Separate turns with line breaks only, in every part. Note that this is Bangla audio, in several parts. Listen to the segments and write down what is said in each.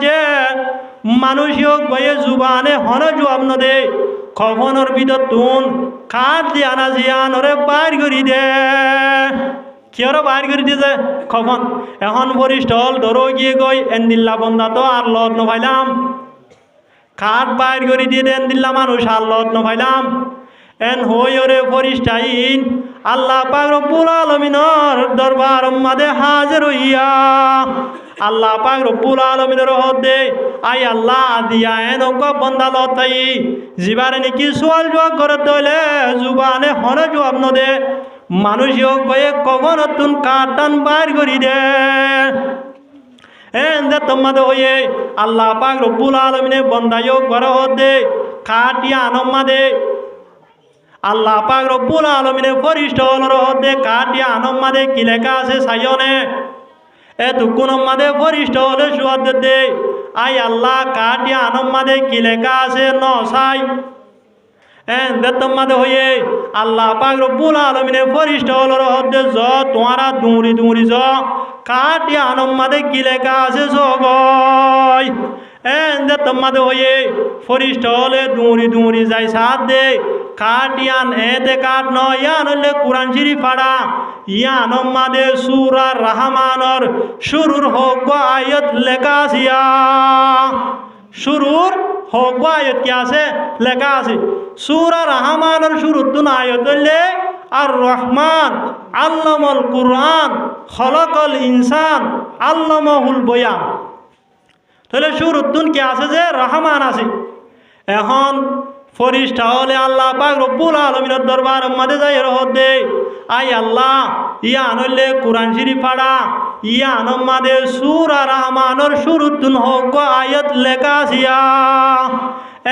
যে মানুষ হোক বয়ে জুবানে হন জবাব ন দে খবনের ভিতর তুন কাঠ দিয়ে আনা জিয়ান ওরে বাইর করি দে কিয়র বাইর করে দিয়েছে খবন এখন বরিষ্ঠল ধরো গিয়ে গই এন্দিল্লা বন্দা তো আর লত নভাইলাম কাঠ বাইর করে দিয়ে দেন দিল্লা মানুষ আর লত নভাইলাম এন হই ওরে ফরিস্তাইন আল্লাহ পাক রব্বুল আলামিনের দরবার মাদে হাজির হইয়া আল্লাহ পাক রব্বুল আলামিনের হদে আই আল্লাহ দিয়া এন গো বন্দা লতাই জিবারে নাকি সওয়াল জবাব করে দলে জুবানে হনে জবাব ন দে মানুষ হোক বয়ে কখন তুন কাটান বাইর করি দে এন্দে তোমাদের হয়ে আল্লাহ পাক রব্বুল আলামিনে বন্দায় ঘরে হদে কাটিয়া আনম্মাদে আল্লাহ পাক রব্বুল আলামিনে ফরিস্ত হলর হদে কাটিয়া আনম্মাদে কি লেখা আছে সাইয়নে এতক্ষণ আমাদের ফরিস্ত হলে সুয়াদ দে আই আল্লাহ কাটিয়া আনম্মাদে কি লেখা আছে ন সাই তোমাদের হয়ে আল্লাহ পাক রব্বুল আলামিনে ফরিস্ত হলর হদে জ তোমারা দুমরি দুমরি জ কাটিয়া আনম্মাদে কি লেখা আছে জগয় তোমাদের হয়ে ফরিস্ত হলে দুমরি দুমরি যাই সাথ দে কাটিয়ান এতে কাট ন ইয়ান হলে কোরআন শরীফ পাড়া ইয়ান আমাদে সূরা রহমানের শুরুর হোক আয়াত লেখা আসিয়া শুরুর হোক আয়াত কি আছে লেখা আছে সূরা রহমানের শুরুর তুন আয়াত হলে আর রহমান আল্লামাল কুরআন খলাকাল ইনসান আল্লামাহুল বয়ান তাহলে শুরুর তুন কি আছে যে রহমান আছে এখন ফরিস্তা হলে আল্লাহ পাক রব্বুল আলামিনের দরবার মাঝে যাই রহদে আই আল্লাহ ইয়ান হইলে কোরআন শরীফ পাড়া ইয়ান মাদে সূরা রহমানের শুরুতুন হোক আয়াত লেখা আসিয়া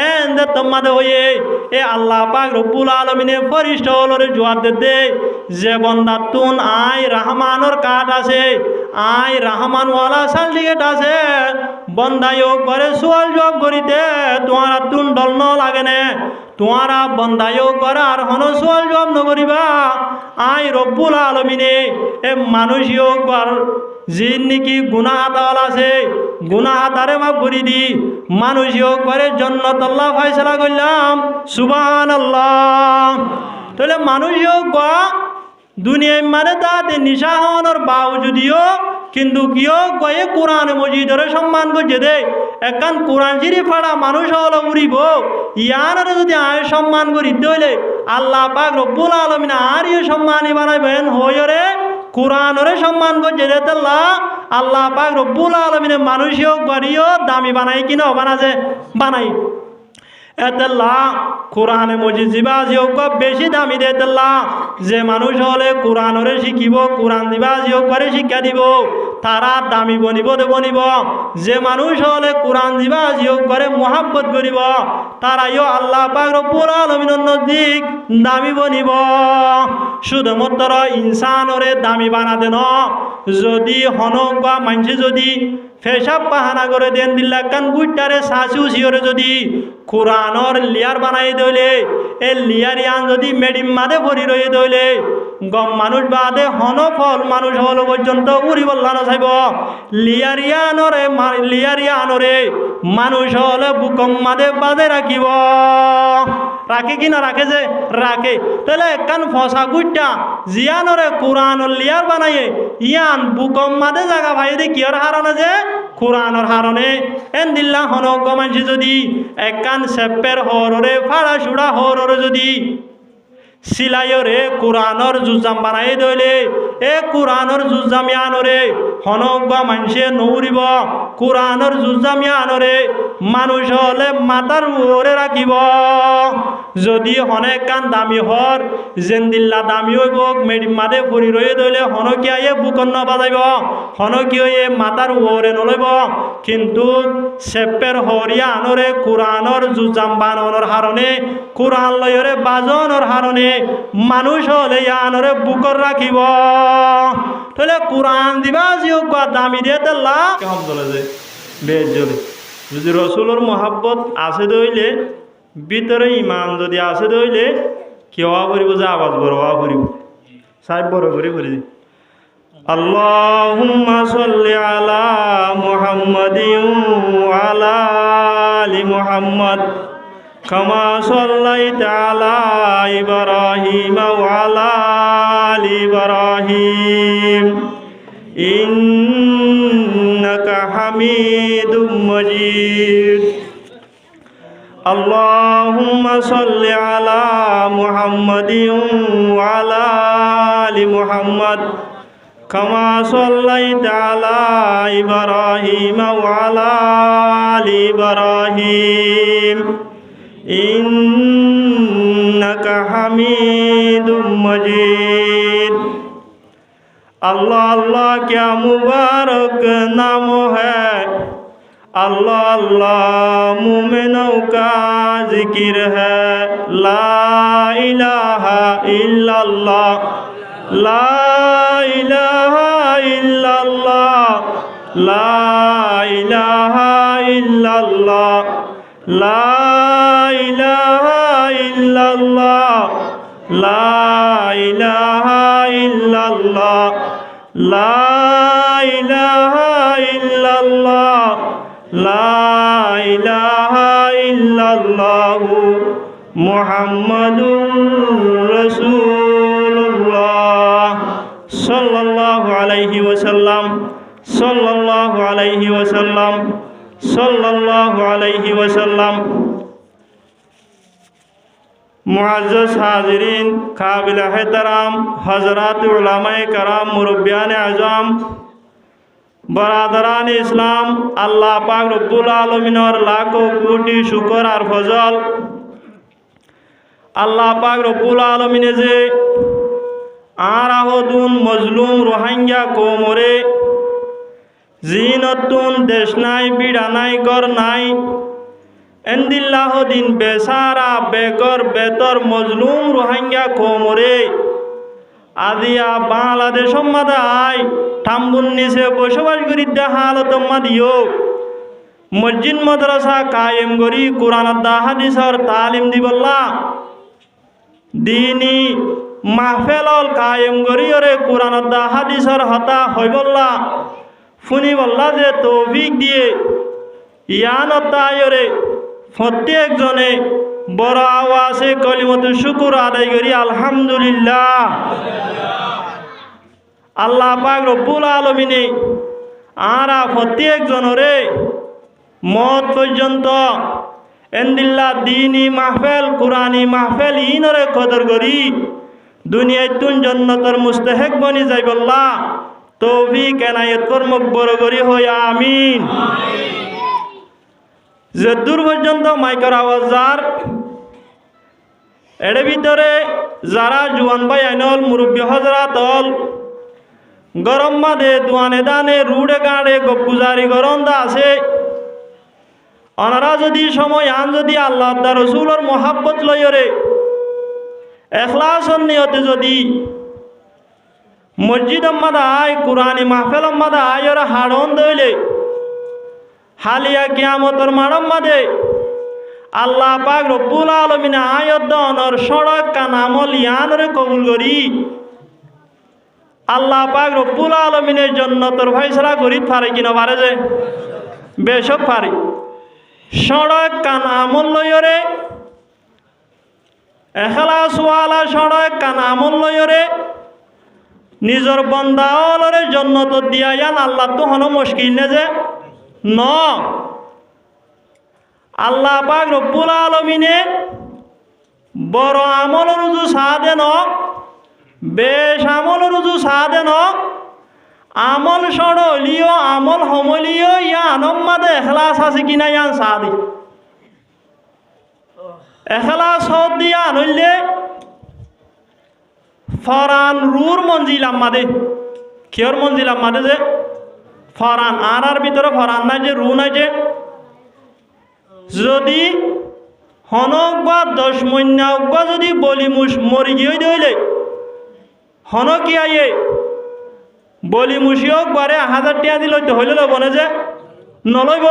এন্দে তোমাদের হয়ে এ আল্লাহ পাক রব্বুল আলামিনে ফরিস্তা হলরে জবাব দে যে বন্দা তুন আই রহমানের কাঠ আছে আই রহমান ওয়ালা সার্টিফিকেট আছে বন্দায়ও করে সোয়াল জবাব করিতে তোমারা তুন ডল ন লাগে নে তোমারা বন্দায়ও করে আর হন সোয়াল জবাব নকরিবা আই রব্বুল আলামিনে এ মানুষও কর জিন নাকি গুনাহ হাতাল আছে গুনাহ হাতারে মাফ করি দি মানুষও করে জান্নাত আল্লাহ ফয়সালা করলাম সুবহানাল্লাহ তাহলে মানুষও গা দুনিয়ায় মানে তাতে নিশা হওয়ার বাউ যদিও কিন্তু কিয় গয়ে কোরআন মজিদের সম্মান করছে দে একান কোরআন শরীফ পড়া মানুষ হলো উড়িব ইয়ার যদি আয় সম্মান করি দইলে আল্লাহ পাক রব্বুল আলামিন আর ইয়ে সম্মানই বানাইবেন হইরে কোরআনরে সম্মান করছে দে আল্লাহ পাক রব্বুল আলামিনে মানুষও গড়িও দামি বানাই কিনা বানাছে বানাই এতেল্লা কোরআনে মজিদ জিবাজি হোক বেশি দামি দে তেল্লা যে মানুষ হলে কোরআনরে শিখিব কোরআন জিবাজি হোক করে শিক্ষা দিব তারা দামি বনিব দে বনিব যে মানুষ হলে কোরআন জিবাজি হোক করে মোহাব্বত করিব তারাইও আল্লাহ পাক রব্বুল আলামিনের নজদিক দামি বনিব শুধুমাত্র ইনসানরে দামি বানাতে ন যদি হনক বা মানসি যদি ফেসাব বাহানা করে দেন দিল্লা কান গুইটারে সাসু সিওরে যদি কোরআনর লিয়ার বানাই দইলে এ লিয়ারিয়ান যদি মেডিম মাদে ভরি রয়ে দইলে গম মানুষ বাদে হন ফল মানুষ হল পর্যন্ত উড়ি বল্লানো চাইব লিয়ারিয়ানরে মানুষ হলে বুকম মাদে বাদে রাখিব রাখে কি না রাখে যে রাখে তাহলে কান ফসা গুইটা জিয়ানরে কোরআনর লিয়ার বানাইয়ে ইয়ান বুকম মাদে জায়গা ভাই দে কিয়র হারণে যে কোরআনর হারণে এন দিল্লা হনক মানসি যদি একান সেপ্পের হররে ফাড়া সুড়া হররে যদি সিলাইরে কোরআনর জুজাম বানাই দইলে এ কোরআনর জুজাম ইয়ানরে হনক মানসে নৌরিব কোরআনর জুজাম ইয়ানরে মানুষ হলে মাতার ওরে রাখিব যদি হনে কান দামি হর জেন্দিল্লা দামি হইব মেডিম মাদে ফুরি রয়ে দইলে হনকিয়া এ বুকন্ন বাজাইব হনকিয়া এ মাতার ওরে নলইব কিন্তু সেপ্পের হরিয়া আনরে কোরআনর জুজাম বানানোর হারণে কোরআন লয়রে বাজনের হারণে মানুষ হলে আনরে বুকর রাখিব তাহলে কোরআন দিবা জিও দামি দিয়ে তেল্লা কেমন চলে যে বেশ জ্বলে যদি রসুলের মহাব্বত আছে দইলে ভিতরে ইমান যদি আছে দইলে কেওয়া করিব যে আওয়াজ বড় হওয়া করিব সাহেব বড় করে করি আল্লাহুম্মা সাল্লি আলা মুহাম্মাদিন ওয়া আলা আলি মুহাম্মাদ কামা সাল্লাইতা আলা ইব্রাহিম ওয়া আলা আলি ইব্রাহিম ইন্নাকা হামিদুম মাজিদ। আল্লাহুম্মা সাল্লি আলা মুহাম্মাদিন ওয়া আলা আলি মুহাম্মাদ কামা সাল্লাইতা আলা ইব্রাহিম ওয়া আলা আলি ইব্রাহিম ইন্নাকা হামিদুম মাজিদ। अल्लाह अल्लाह क्या मुबारक नाम है, अल्लाह अल्लाह मोमिनों का जिक्र है। ला इलाहा इल्लल्लाह, ला इलाहा इल्लल्लाह, ला इलाहा इल्लल्लाह, ला इलाहा इल्लल्लाह, ला इलाहा इल्लल्लाह, ला इलाहा इल्लल्लाह, ला इलाहा इल्लल्लाह मुहम्मदुर रसूलुल्लाह सल्लल्लाहु अलैहि वसल्लम, सल्लल्लाहु अलैहि वसल्लम, सल्लल्लाहु अलैहि वसल्लम। मुअज़्ज़ज़ हाज़िरीन, काबिल एहतराम हज़रात उलमाए कराम, मुरब्बियान आज़म, बरादरान इस्लाम, अल्लाह पाक रब्बुल आलमीनर लाखों कोटि शुक्र और फजल। अल्लाह पाक रब्बुल आलमीने जे আর আহদুন মজলুম রোহিঙ্গা কোমরে জিনতুন দেশ নাই, বিড়া নাই, ঘর নাই, এন্দিল্লাহ দিন বেসারা বেগর বেতর মজলুম রোহিঙ্গা কোমরে আদিয়া বাংলাদেশ মাদায় ঠাম্বুন নিচে বসবাস করি হালত দিও। মসজিদ মাদ্রাসা কায়েম করি কোরআন হাদিসর তালিম দিবল্লা, দিনী মাহফিল কায়েম করি ওরে কোরআন হাদিসর হতা হইবল্লা ফুনি বল্লা যে তৌফিক দিয়ে ইয়ানতায়রে প্রত্যেকজনে বড় আওয়াজে কলিমতুল শুকর আদায় করি আলহামদুলিল্লাহ। আল্লাহ পাক রব্বুল আলমিনে আরা প্রত্যেকজনরে মত পর্যন্ত এন্দিল্লা দিনী মাহফিল কুরআনী মাহফিল ইনরে কদর করি দুনিয়ায় তুন জান্নাতের মুস্তাহিক বনি যাইবল্লা তৌফিক এনায়েত কর্মক বড় করি হয় আমিন। যে দূর পর্যন্ত মাইকের আওয়াজ যার এর ভিতরে যারা জুয়ান ভাই আইনল মুরব্বী হজরাত হল গরম মাদে দুয়ানে দানে রুড়ে গাড়ে গপুজারি গরন্দা আছে, ওনারা যদি সময় আন যদি আল্লাহ তার রসুলের মহাব্বত লয়রে এখলাসন নিয়তে যদি মসজিদ মাদা আয় কুরআনী মাহফিল মাদা আয় ওরা হাড়ন দইলে হালিয়া কিয়ামতর মারম মাদে আল্লাহ পাক রব্বুল আলমিনে আয়ত দনর সড়ক কান আমল ইয়ানরে কবুল করি আল্লাহ পাক রব্বুল আলমিনের জন্নতর ফয়সালা করি পারে কিনা পারে যে বেশক পারে। সড়ক কান আমল লয়রে এখলাস ওয়ালা সড়ক কান আমল লয়রে নিজর বন্দাওয়ালরে জন্নত দিয়ায়ান আল্লাহ তো হন মুশকিল নে যে ন আল্লাহ পাক রব্বুল আলমিনে বড় আমল রুজু সাদে ন বেশ আমল রুজু সাদে ন আমল সড়লিও আমল সমলিও ইয়া আনম্মাদে এখলাস আছে কিনা ইয়ান সাদি এখলাস হদ দিয়া আনলে ফরান রুর মঞ্জিল আমাদে কিয়র মঞ্জিল আমাদে যে ফরান আর ভিতরে ফরান নাই যে রু নাই যে যদি হনক বা 10 মইনা বা যদি বলি মরি গিয়ে দইলে হনকি আইয়ে বলি মুশিওক বারে 1000 টাকা দিল তো হইল বনে যে নলইব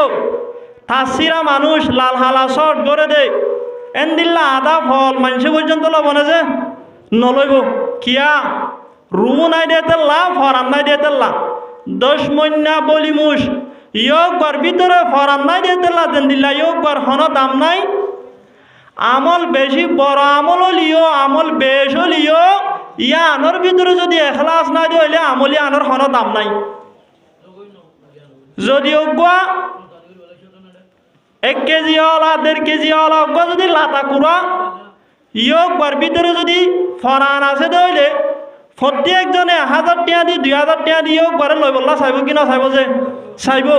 তাসিরা মানুষ লাল হালা শর্ট করে দে এন্দিল্লা আদা ফল মানুষ পর্যন্ত লবনে যে নলইব কিয়া রু নাই দিয়ে তেল্লা ফরান নাই দিয়ে তেল্লা 10 মইনা বলিমুস ইয়কবার ভিতরে ফরান নাই দিয়ে তেল্লা দেন দিল্লা ইয়কবার হন দাম নাই আমল বেশি বড় আমল হলিও আমল বেশ হলিও ইয়া আনোর ভিতরে যদি এখলাস না দিয়ে হইলে আমলি আনোর হন দাম নাই যদি অগুয়া 1 কেজি ওলা 1.5 কেজি ওলা অগুয়া যদি লাতা কুড়া ইয়কবার ভিতরে যদি ফরান আছে দইলে প্রত্যেকজনে 1000 টাকা দি 2000 টাকা দি ইয়কবার লই বললা চাইব কি না চাইব যে চাইব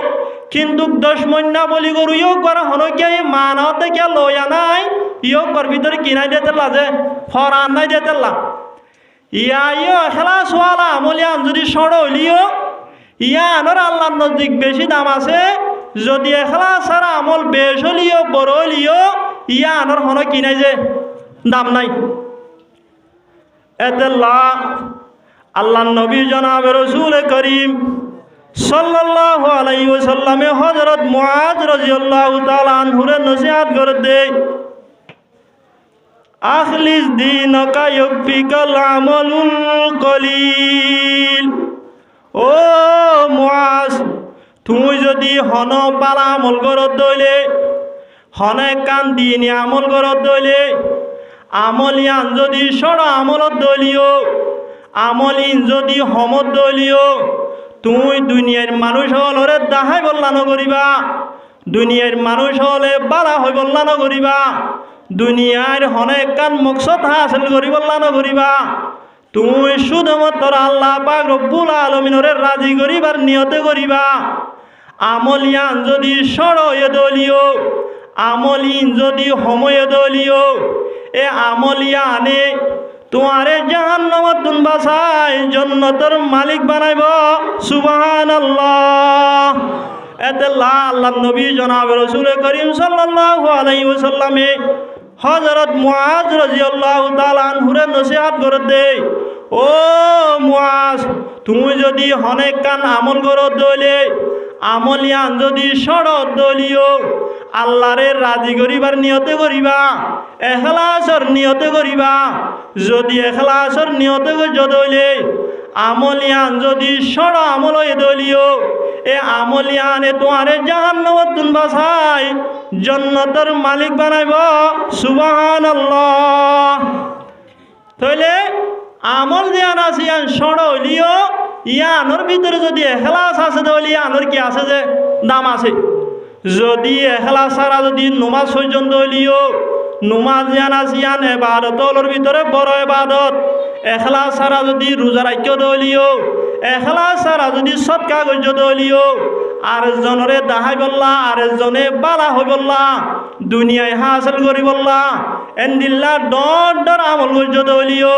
কিন্তু 10 মইনা বলি গরু ইয়কবার হনকিয়া এই মানতে কে লইয়া নাই ইয়কবার ভিতরে কিনাই দিতে লাজে ফরান নাই দিতে লা ইয়া ইয় এখলাস ওয়ালা আমলিয়ান যদি সড় হইলিও ইয়া আনোর আল্লাহর নজদিক বেশি দাম আছে যদি এখলাস সারা আমল বেশ হলিও বড় হলিও ইয়া আনোর হন কিনাই যে দাম নাই এতেল্লা আল্লাহর নবী জনাব রাসূল করিম সাল্লাল্লাহু আলাইহি ওয়াসাল্লামে হযরত মুআজ রাদিয়াল্লাহু তাআলা আনহুরে নসিহত করে দেয় আখলিস দীনকা ইয়াকফিকাল আমালুল কলিল ও মুআজ তুমি যদি হন বালা আমল করত দইলে হনে কান দিনে আমল করত দইলে আমলিয়ান যদি সড় আমলত দলিও আমলিন যদি হমত দলিও তুই দুনিয়ার মানুষ হলরে দাহাই বললা নগরিবা দুনিয়ার মানুষ হলে বালা হই বললা নগরিবা দুনিয়ার হনে কান মকসদ হাসিল করি বললা নগরিবা তুই শুধুমাত্র আল্লাহ পাক রব্বুল আলামিনরে রাজি করিবার নিয়তে করিবা আমলিয়ান যদি সড় দলিও আমলিন যদি সময় দলিও এ আমলিয়া আনে তোমারে জাহান্নামত দুন বাসাই জান্নাতের মালিক বানাইব সুবহানাল্লাহ এতেল্লা আল্লাহর নবী জনাব রাসূল করিম সাল্লাল্লাহু আলাইহি ওয়াসাল্লামে হযরত মুআজ রাদিয়াল্লাহু তাআলা আনহুরে নসিহত করে দেয় ও মুআজ তুমি যদি অনেক কান আমল করত দইলে আমলিয়ান যদি সড়ত দলিও আল্লাহরে রাজি করিবার নিয়তে করিবা এখলাসর নিয়তে করিবা যদি এখলাসর নিয়তে দইলে আমলিয়ান যদি সড় আমল দলিও এ আমলিয়ানে তোমারে জাহান্নামত তুন বাসাই জান্নাতের মালিক বানাইব সুবহানাল্লাহ তাইলে আমল দিয়ান আসিয়ান সড় হইলিও ইয়ানোর ভিতরে যদি এখলাস আছে তাহলে ইয়ানোর কি আছে যে দাম আছে যদি এখলাস ছাড়া যদি নমাজ পর্যন্ত হইলিও নমাজ ইয়ান আসিয়ান এবাদতর ভিতরে বড় এবাদত এখলাস ছাড়া যদি রোজা রাখ্য দলিও এখলাস ছাড়া যদি সৎকা গজ্য দলিও আর জনরে দাহাই বললা আর জনে বালা হই বললা দুনিয়ায় হাসিল করি বললা এন্দিল্লা ডর আমল গজ্য দলিও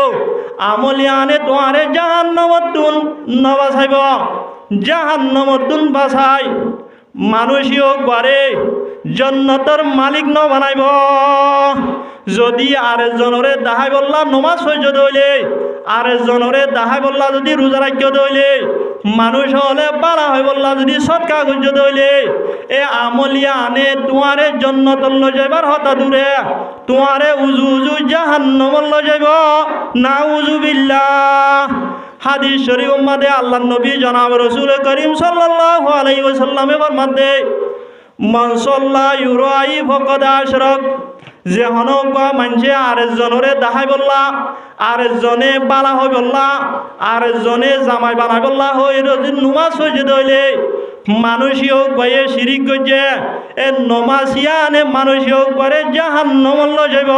আমলিয়ানে তোমারে জাহান্নামতুন নবাসাইব জাহান্নামতুন বাসাই মানুষিও করে জান্নাতের মালিক ন বানাইব যদি আরেকজনরে দাহাই বললা নমাজ সহ্য দইলে আরেকজনরে দাহাই বললা যদি রোজা রাখ্য দইলে মানুষ হলে বালা হয়ে বললা যদি সৎকা গুজ্জ দইলে এ আমলিয়া আনে তোমারে জান্নাতল ল যাইবার হতা দূরে তোমারে উজু উজু জাহান্নামল ল যাইব নাউজুবিল্লাহ হাদিস শরীফ মধ্যে আল্লাহর নবী জনাব রাসূল করিম সাল্লাল্লাহু আলাইহি ওয়াসাল্লামে ফরমাতে মান সাল্লা ইউরাই ফাকাদ আশরাক যে হনক বা মানুষে আরেকজনরে দাহাই বললা আরেকজনে বালা হই বললা আরেকজনে জামাই বানাই বললা হই যদি নমাজ হয়ে দইলে মানুষিও গয়ে শিরিক গজে এ নমাজিয়ানে মানুষিও করে জাহান্নামল ল যাইব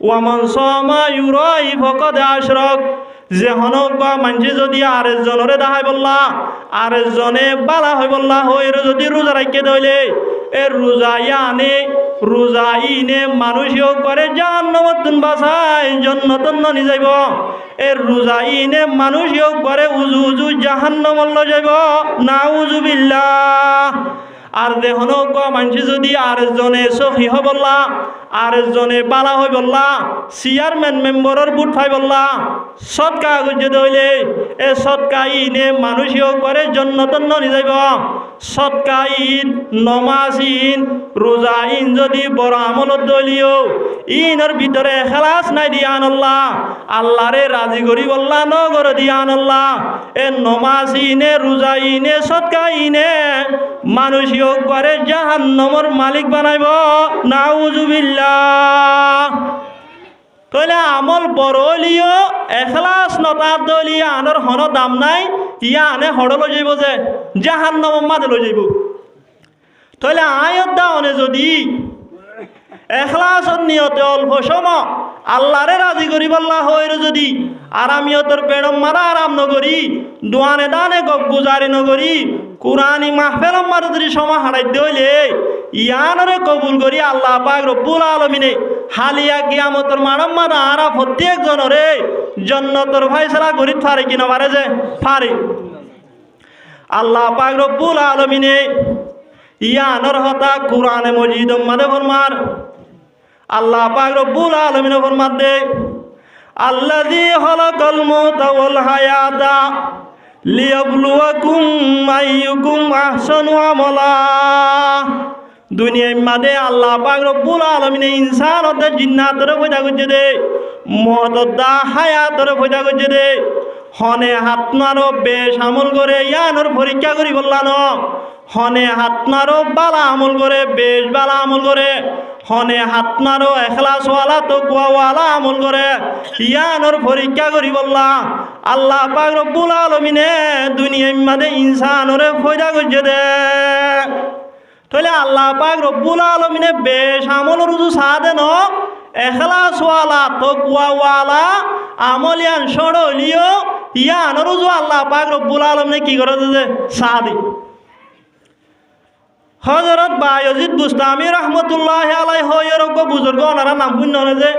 ওয়ামান সামা ইউরাই ফাকাদ আশরাক যে হনক বা মানুষে যদি আরেকজনরে দাহাই বললা আরেকজনে বালা হই বললা হই যদি রোজা রাখতে দইলে এ রোজা ইয়ানে রোজা ইনে মানুষও করে জাহান্নামতুন বাসাই জান্নাতন নি যাইব এ রোজা ইনে মানুষও করে উজু উজু জাহান্নামল ল যাইব নাউজুবিল্লাহ আর দেহনো মানুষ যদি আরেকজনে সখী হ বললা আরেকজনে বালা হই বললা চেয়ারম্যান মেম্বরের বুট ফাই বললা সৎকা গুজে দইলে এ সৎকা ইনে মানুষও করে জান্নাতন নি যাইব সৎকাইন নমাজিন রোজাইন যদি বড় আমলত দলীয় ইনের ভিতরে এখলাস নাই দিয়ান আল্লাহ আল্লাহরে রাজি করি বললা নগর দিয়ান আল্লাহ এ নমাজিনে রোজাইনে সৎকাইনে মানুষ একবারে জাহান্নামের মালিক বানাইব নাউজুবিল্লাহ তাহলে আমল বড় হলিও এখলাস নতার দলিয়া আনর হন দাম নাই ইয়া আনে হড় লই যাইব যে জাহান্নাম মাদে লই যাইব তাহলে আয়ত দাওনে যদি এখলাসর নিয়তে অল্প সময় আল্লাহরে রাজি করি বল্লা হইর যদি আরামিয়তর পেড়ম মারা আরাম নগরী দোয়ানে দানে গপ গুজারি নগরী কুরআনি মাহফিল মার যদি সময় হারাই দইলে ইয়ানরে কবুল করি আল্লাহ পাক রব্বুল আলামিনে হালিয়া কিয়ামতর মারম মারা আরা প্রত্যেক জনরে জান্নাতের ফয়সালা করি পারে কিনা পারে যে পারে আল্লাহ পাক রব্বুল আলামিনে ইয়ানর হতা কুরআনে মজিদ মাদে ফরমার আল্লাহ পাক রব্বুল আলামিন ফরমাত দে আল্লাযী খালাকাল মাউতা ওয়াল হায়াতা লিয়াবলুয়াকুম আইয়ুকুম আহসানু আমালা দুনিয়ার মাঝে আল্লাহ পাক রব্বুল আলামিন ইনসান ও জিন্নাতর পয়দা করছে দে মদদা হায়াতর পয়দা করছে দে হনে হাতনারও বেশ আমল করে ইয়ানোর পরীক্ষা করি বললাম হনে হাতনারও বালা আমল করে বেশ বালা আমল করে হনে হাতনারও এখলাসওয়ালা তো কুয়াওয়ালা আমল করে ইয়ানোর পরীক্ষা করি বললাম আল্লাহ পাক রব্বুল আলামিনে দুনিয়ার মাঝে ইনসানরে পয়দা করছে দে তাহলে আল্লাহ পাক রব্বুল আলামিনে বেশ আমল রুজু সাদে ন এখলাসওয়ালা তো কুয়াওয়ালা আমলিয়ান সড়লিও ইয়ান রুজু আল্লাহ পাক রব্বুল আলামিনে কি করে দে সাদি হযরত বায়জিদ বুস্তামি রহমতুল্লাহ আলাইহি হয়র বুজুর্গ ওনারা নাম শুন না যে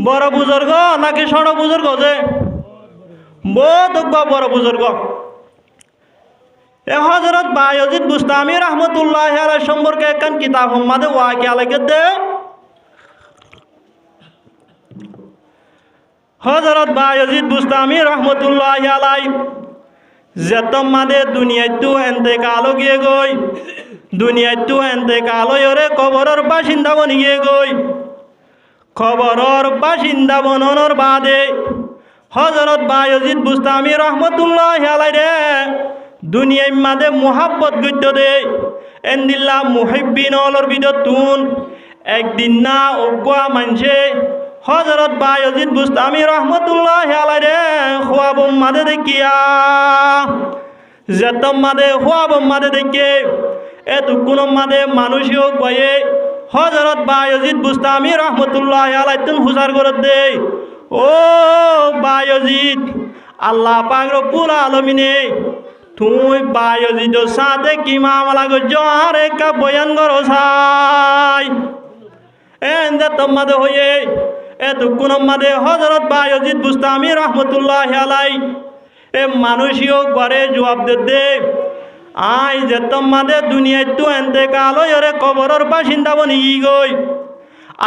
বড় বুজুর্গ নাকি সড় বুজুর্গ যে বহুত বড় বুজুর্গ এ হযরত বায়জিদ বুস্তামি রহমতুল্লাহ আলাইহি সম্পর্কে একখান কিতাব মাদে ওয়াকিয়া লিখে দে হযরত বায়জিদ বুস্তামি রহমতুল্লাহ আলাইহি যেতম মাদে দুনিয়াতু এন্তেকাল গিয়ে গই দুনিয়াতু এন্তেকাল হরে কবরের বাসিন্দা বনি গিয়ে গই কবরের বাসিন্দা বননের বাদে হযরত বায়জিদ বুস্তামি রহমতুল্লাহ আলাইহি রে দুনিয়ার মাদে মুহাব্বত গদ্য দে এন্দিল্লা মুহিব্বিন অলর বিদতুন একদিন না অজ্ঞা মানছে হযরত বায়জিদ বুস্তামি রহমতুল্লাহ আলাইহি খুয়াব মাদে দেখিয়া যেতম মাদে খুয়াব মাদে দেখে এতক্ষণ মাদে মানুষও গয়ে হযরত বায়জিদ বুস্তামি রহমতুল্লাহ আলাইহি হুজার করে দে ও বায়জিদ আল্লাহ পাক রব্বুল আলামিনে তুই বায়জিদ সাথে কি মামলা করছো আর একটা বয়ান করো সাই এন্দে তোমাদের হয়ে এতক্ষণ মাদে হযরত বায়জিদ বুস্তামি রহমতুল্লাহ আলাইহি এ মানুষও ঘরে জবাব দে আই যে তোমাদের দুনিয়ায় তো এন্তেকাল হরে কবরের বাসিন্দা বনি গই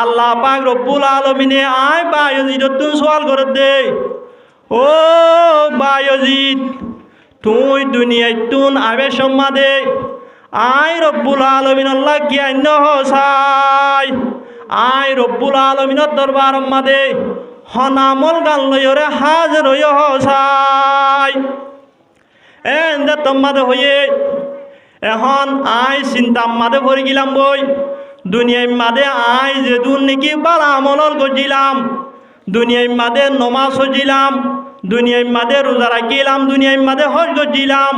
আল্লাহ পাক রব্বুল আলামিনে আই বায়জিদ তুই সওয়াল করে দে ও বায়জিদ তুই দুনিয়ায় তুন আবে সম্মাদে আই রব্বুল আলামিন আল্লাহ কি আইন হসাই আই রব্বুল আলামিনের দরবার মাদে হনামল গান লইরে হাজির হইয়া হসাই এন্দে তোমাদের হয়ে এখন আই চিন্তা মাদে ভরে গেলাম বই দুনিয়ার মাদে আই যে দুন নাকি বালা আমল গজিলাম দুনিয়ার মাদে নমাজ হজিলাম দুনিয়ার মাদে রোজা রাখিলাম দুনিয়ার মাদে হজ গজিলাম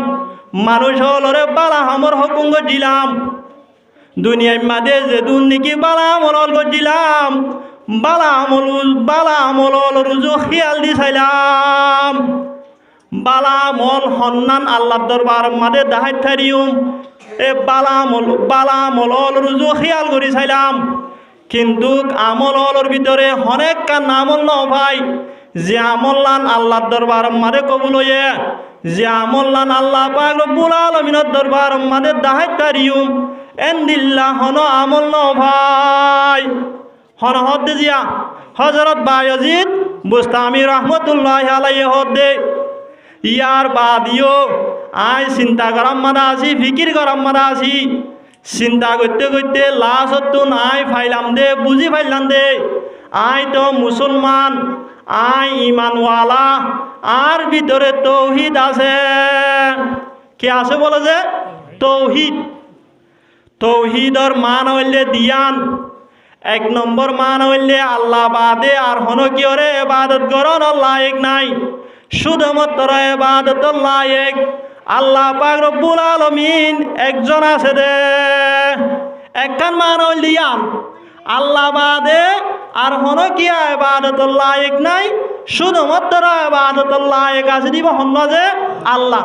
মানুষ হলরে বালা আমর হুকুম গজিলাম দুনিয়ার মাদে যে দুন নাকি বালা আমল গজিলাম বালা আমল রুজু খেয়াল দি চাইলাম বালা আমল সন্নান আল্লাহর দরবার মাদে দাহাই থারিউম এ বালা আমল রুজু খেয়াল করি চাইলাম কিন্তু আমলর ভিতরে অনেক কান আমল ন ভাই যে আমলান আল্লাহর দরবার মাদে কবুল হয়ে যে আমলান আল্লাহ পাক রব্বুল আলামিনের দরবার মাদে দাহাই থারিউম এন্দিল্লাহ হন আমল ন ভাই হন হদ জিয়া হযরত বায়জিদ বুস্তামি রহমতুল্লাহ আলাইহি হদ দে ইয়ার বাদিও আই চিন্তা করার মানা আছি ফিকির করার মানা আছি চিন্তা করতে করতে লাস্ট আই ফাইলাম দে বুঝি ফাইলাম দে আই তো মুসলমান আই ইমানওয়ালা আর ভিতরে তৌহিদ আছে কি আছে বলে যে তৌহিদ তৌহিদর মান হইলে দিয়ান এক নম্বর মান হইলে আল্লাহ বাদে আর হন কি ওরে ইবাদত করন লায়েক নাই শুধুমাত্র ইবাদত লায়েক আল্লাহ পাক রব্বুল আলামিন একজন আছে দে একখান মান হইল দিয়ান আল্লাহ বাদে আর হন কি ইবাদত লায়েক নাই শুধুমাত্র ইবাদত লায়েক আছে দিব হন যে আল্লাহ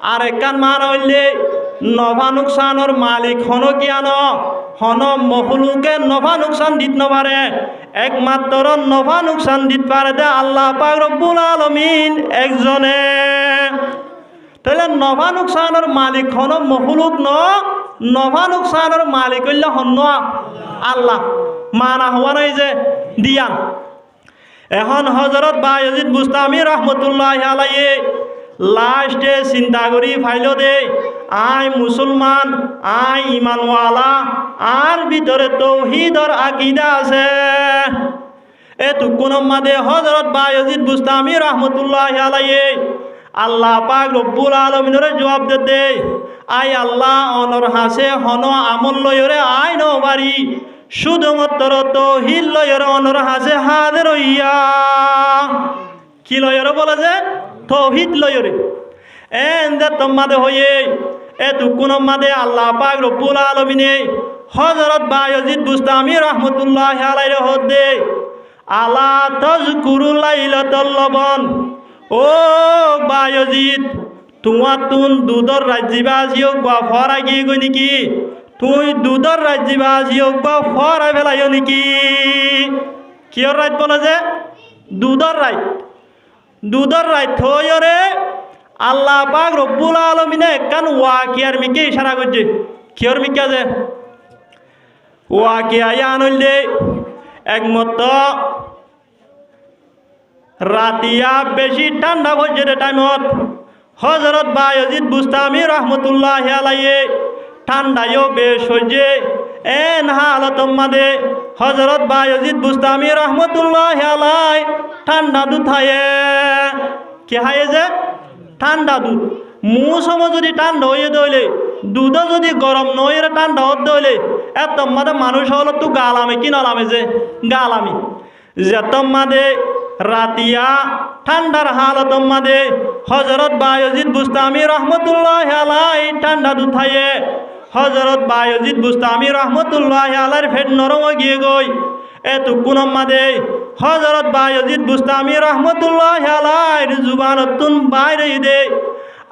আর একখান মান হইলে নফা নুকসানোর মালিক হন কিয়ান হন মখলুকে নফা নুকসান দিত নপারে একমাত্র নফা নুকসান দিত পারে দে আল্লাহ পাক রব্বুল আলামিন একজনে তাহলে নফা নুকসানোর মালিক হন মখলুক নফা নুকসানোর মালিক হইলে হন আল্লাহ মানা হওয়া নাই যে দিয়ান এখন হযরত বায়জিদ বুস্তামি রহমতুল্লাহ আলাইহি লাস্টে চিন্তা করি ফাইল দে আই মুসলমান আই ইমানওয়ালা আর ভিতরে তৌহিদর আকীদা আছে এতক্ষণ মাদে হযরত বায়জিদ বুস্তামি রহমতুল্লাহ আলাইহি আল্লাহ পাক রব্বুল আলামিনের জবাব দে আই আল্লাহ অনর হাসে হন আমল লয়রে আই নবারি শুধুমাত্র তৌহিদ লয়রে অনর হাসে হাজির হইয়া কি লয়রে বলে যে তৌহিদ লয়রে এন্দে তোমাদে হয়ে এতক্ষণ মাদে আল্লাহ পাক রব্বুল আলামিনে হযরত বায়জিদ বুস্তামি রহমতুল্লাহ আলাইহি হদে আলা তাযকুরু লাইলাতাল লবন ও বায়জিদ তোমার তুন দুধর রাজ্যবাসী হোক বা ফরাই গিয়ে গই নাকি তুই দুধর রাজ্যবাসী হোক বা ফরাই ফেলাইও নাকি কিয়র রাত বলে যে দুধর রাত থইরে আল্লাহ পাক রব্বুল আলামিনে একখান ওয়াকিয়ার মিকে ইশারা করছে কিয়র মিকা যে ওয়াকিয়া আনলে একমত রাতিয়া বেশি ঠান্ডা পর্যন্ত টাইমত হযরত বায়জিদ বুস্তামি রহমতুল্লাহ আলাইহি ঠান্ডায়ও বেশ হয়েছে এন হালত মাদে হযরত বায়জিদ বুস্তামি রহমতুল্লাহ আলাইহি ঠান্ডা দুধ খায়ে কি খায়ে যে ঠান্ডা দুধ মৌসুম যদি ঠান্ডা হয়ে দইলে দুধও যদি গরম নয় ঠান্ডা হতে দইলে এত মাদে মানুষ হলো তো গালামে কি নলামে যে গালামি যেত মাদে রাতিয়া ঠান্ডার হালত মাদে হযরত বায়জিদ বুস্তামি রহমতুল্লাহ আলাইহি ঠান্ডা দুধ খায়ে হযরত বায়জিদ বুস্তামি রহমতুল্লাহ আলাইহির ফেট নরম হয়ে গিয়ে গই এতক্ষণ মাদে হযরত বায়জিদ বুস্তামি রহমতুল্লাহ আলাইহির জুবানতুন বাইরে দে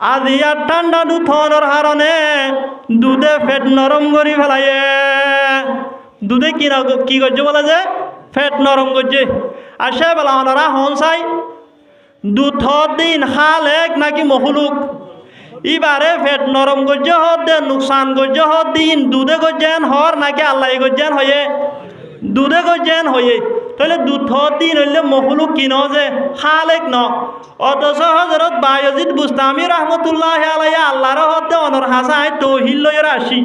আজিয়া ঠান্ডা দুধ থনর হারণে দুধে ফেট নরম করি ফেলাইয়ে দুধে কি করছে বলে যে ফেট নরম করছে আর সে বেলা ওনারা হন চাই দুধ দিন হাল এক নাকি মখলুক ইবারে ফেট নরম গজ্জে হদ দে নুকসান গজ্জে হদ দিন দুধে গজ্জেন হর নাকি আল্লাহ গজ্জেন হয়ে দুধে গজ্জেন হয়ে তাহলে দুধ দিন হইলে মখলুক কিন যে হাল এক ন অথচ হযরত বায়জিদ বুস্তামি রহমতুল্লাহ আলাইহি আল্লাহর হদে অনর হাসায় তৌহিদ লইরা আসি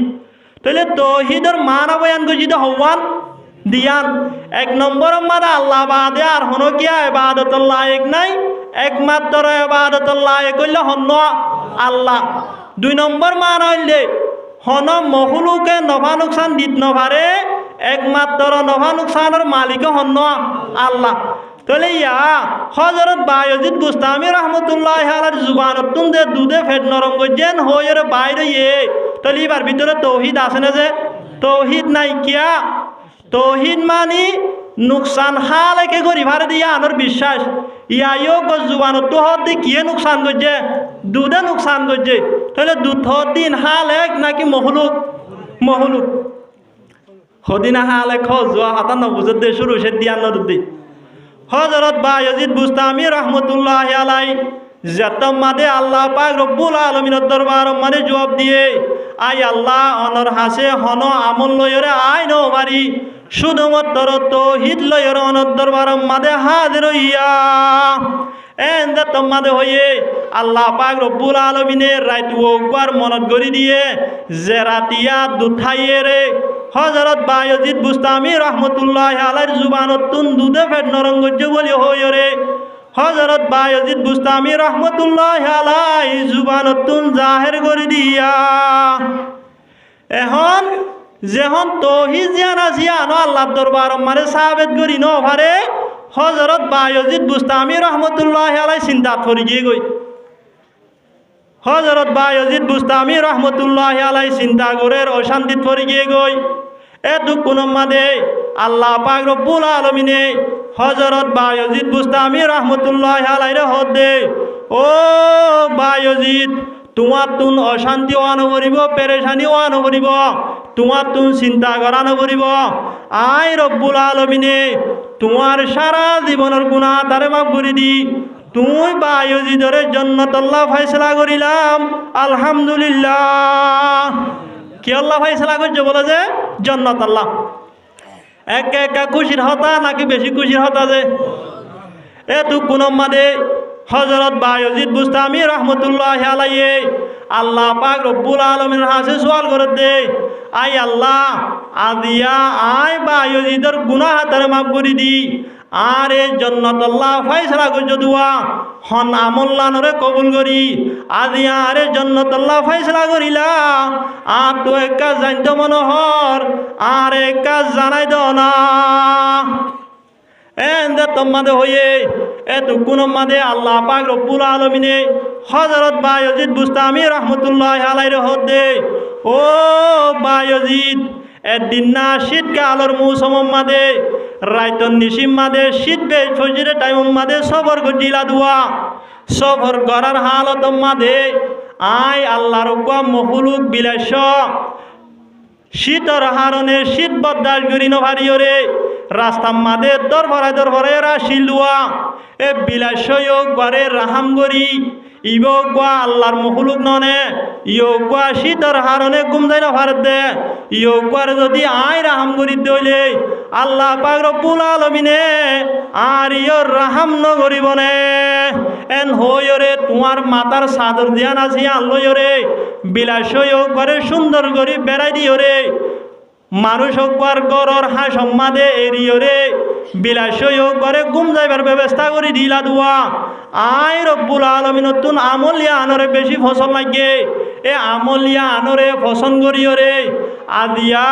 তাহলে তৌহিদের মানা বয়ান গজিদ হওয়ান দিয়ান এক নম্বর মাদা আল্লাহ বাদে আর হন কিয়া ইবাদত লায়েক নাই একমাত্র ইবাদত লায়েক হইলে হন আল্লাহ দুই নম্বর মান হইলে হন মখলুকে নফা নুকসান দিত নভারে একমাত্র নফা নুকসানের মালিক হন আল্লাহ তাহলে ইয়া হযরত বায়জিদ বুস্তামি রহমতুল্লাহ আলাইহির জুবানতুন দে দুধে ফেট নরম গজেন হইর বাইরে তাহলে এবার ভিতরে তৌহিদ আছে না যে তৌহিদ নাই কিয়া তৌহিদ মানি নুকসান হালেকে গরি ভারে দিয়া আনর বিশ্বাস ইয়াইও গজুবানত তো হতে কিয়ে নুকসান গজে দুধে নুকসান গজে তাহলে দুধ দিন হাল এক নাকি মহলুক হদিনা হাল এক জোয়া হাতা নবুজত দে শুরু সে দিয়া নদী হযরত বায়জিদ বুস্তামি রহমতুল্লাহ আলাইহি জাতম মাদে আল্লাহ পাক রব্বুল আলামিনের দরবার মানে জবাব দিয়ে আই আল্লাহ অনর হাসে হন আমল লয়রে আই নো মারি শুধুমাত্র তৌহিদ লয়ের অনর দরবার মাদে হাজির হইয়া এন্দে তোমাদে হয়ে আল্লাহ পাক রব্বুল আলামিনের রাইত ওকবার মনত গড়ি দিয়ে যে রাতিয়া দুথাইয়ে রে হযরত বায়জিদ বুস্তামি রহমতুল্লাহ আলাইহির জুবানতুন দুধে ফেট নরঙ্গজ্য বলি হইয় রে হযরত বায়জিদ বুস্তামি রহমতুল্লাহ আলাইহি জুবানতুন জাহির করে দিয়া এখন যেহন তৌহিদ জানা জিয়ানো আল্লাহর দরবার মানে সাবেত করি ন পারে হযরত বায়জিদ বুস্তামি রহমতুল্লাহ আলাইহি চিন্তা করি গিয়ে গই হযরত বায়জিদ বুস্তামি রহমতুল্লাহ আলাইহি চিন্তা করে অশান্তিত পড়ে গিয়ে গই এ দুঃখ মাদে আল্লাহ পাক রব্বুল আলামিনে হযরত বায়জিদ বুস্তামি রহমতুল্লাহ আলাইহি হদে ও বায়জিদ তোমার তুন অশান্তি ওয়ানো করিব পেরেশানি ওয়ানো করিব তোমার তুন চিন্তা করানো করিব আই রব্বুল আলামিনে তোমার সারা জীবনের গুনাহ তারে মাফ করে দি তুই বায়জিদের জান্নাত আল্লাহ ফয়সালা করিলাম আলহামদুলিল্লাহ কি আল্লাহ ফয়সালা করছে বলে যে জান্নাত আল্লাহ একা একা খুশির হতা নাকি বেশি খুশির হতা যে এত কোন মাদে হযরত বায়জিদ বুস্তামি রহমতুল্লাহ আলাইহি আল্লাহ পাক রব্বুল আলামিনের কাছে সওয়াল করে দে আই আল্লাহ আদিয়া আই বায়জিদের গুনাহ তারে মাফ করে দি আর এই জান্নাত আল্লাহ ফয়সালা করছে দুয়া হন আমল্লানরে কবুল করি আদিয়া আরে জান্নাত আল্লাহ ফয়সালা করিলা আর তো এক কাজ জানতো মনোহর আর এক কাজ জানাই দাও না এন্দে তোমাদে হয়ে এত কোন মাদে আল্লাহ পাক রব্বুল আলামিনে হযরত বায়জিদ বুস্তামি রহমতুল্লাহ আলাইহি হদে ও বায়জিদ একদিন না শীতকালের মৌসুম মাদে রাইতন নিশিম মাদে শীত বে ফজরে টাইম মাদে সবর গজিলা দুয়া সবর গরার হালত মাদে আই আল্লাহর কা মখলুক বিলাস শীতর হারণে শীত বরদাস্ত করি নভারিও রে রাস্তা মাদে দরভরায় শিলুয়া এ বিলাসয়োগ বারে রাহাম গরি ইবক গা আল্লাহর মখলুক ননে ইয়োগ গা শীতর হারণে গুমজাই নভারত দে ইয়োগ গার যদি আই রাহাম গরি দইলে আল্লাহ পাক রব্বুল আলামিনে আর ইয়র রাহাম নগরিবনে এন হইরে তোমার মাতার চাদর দিয়া নাছি আনলইরে বিলাসয়োগ বারে সুন্দর গরি বেড়াই দিওরে মানুষ হোকবার গরর হাঁস সম্মাদে এরিয়রে বিলাসয়োগ করে গুম যাইবার ব্যবস্থা করে দিলা দুয়া আই রব্বুল আলামিন নতুন আমলিয়া আনরে বেশি ফসল লাগে এ আমলিয়া আনরে ফসল করিয়রে আদিয়া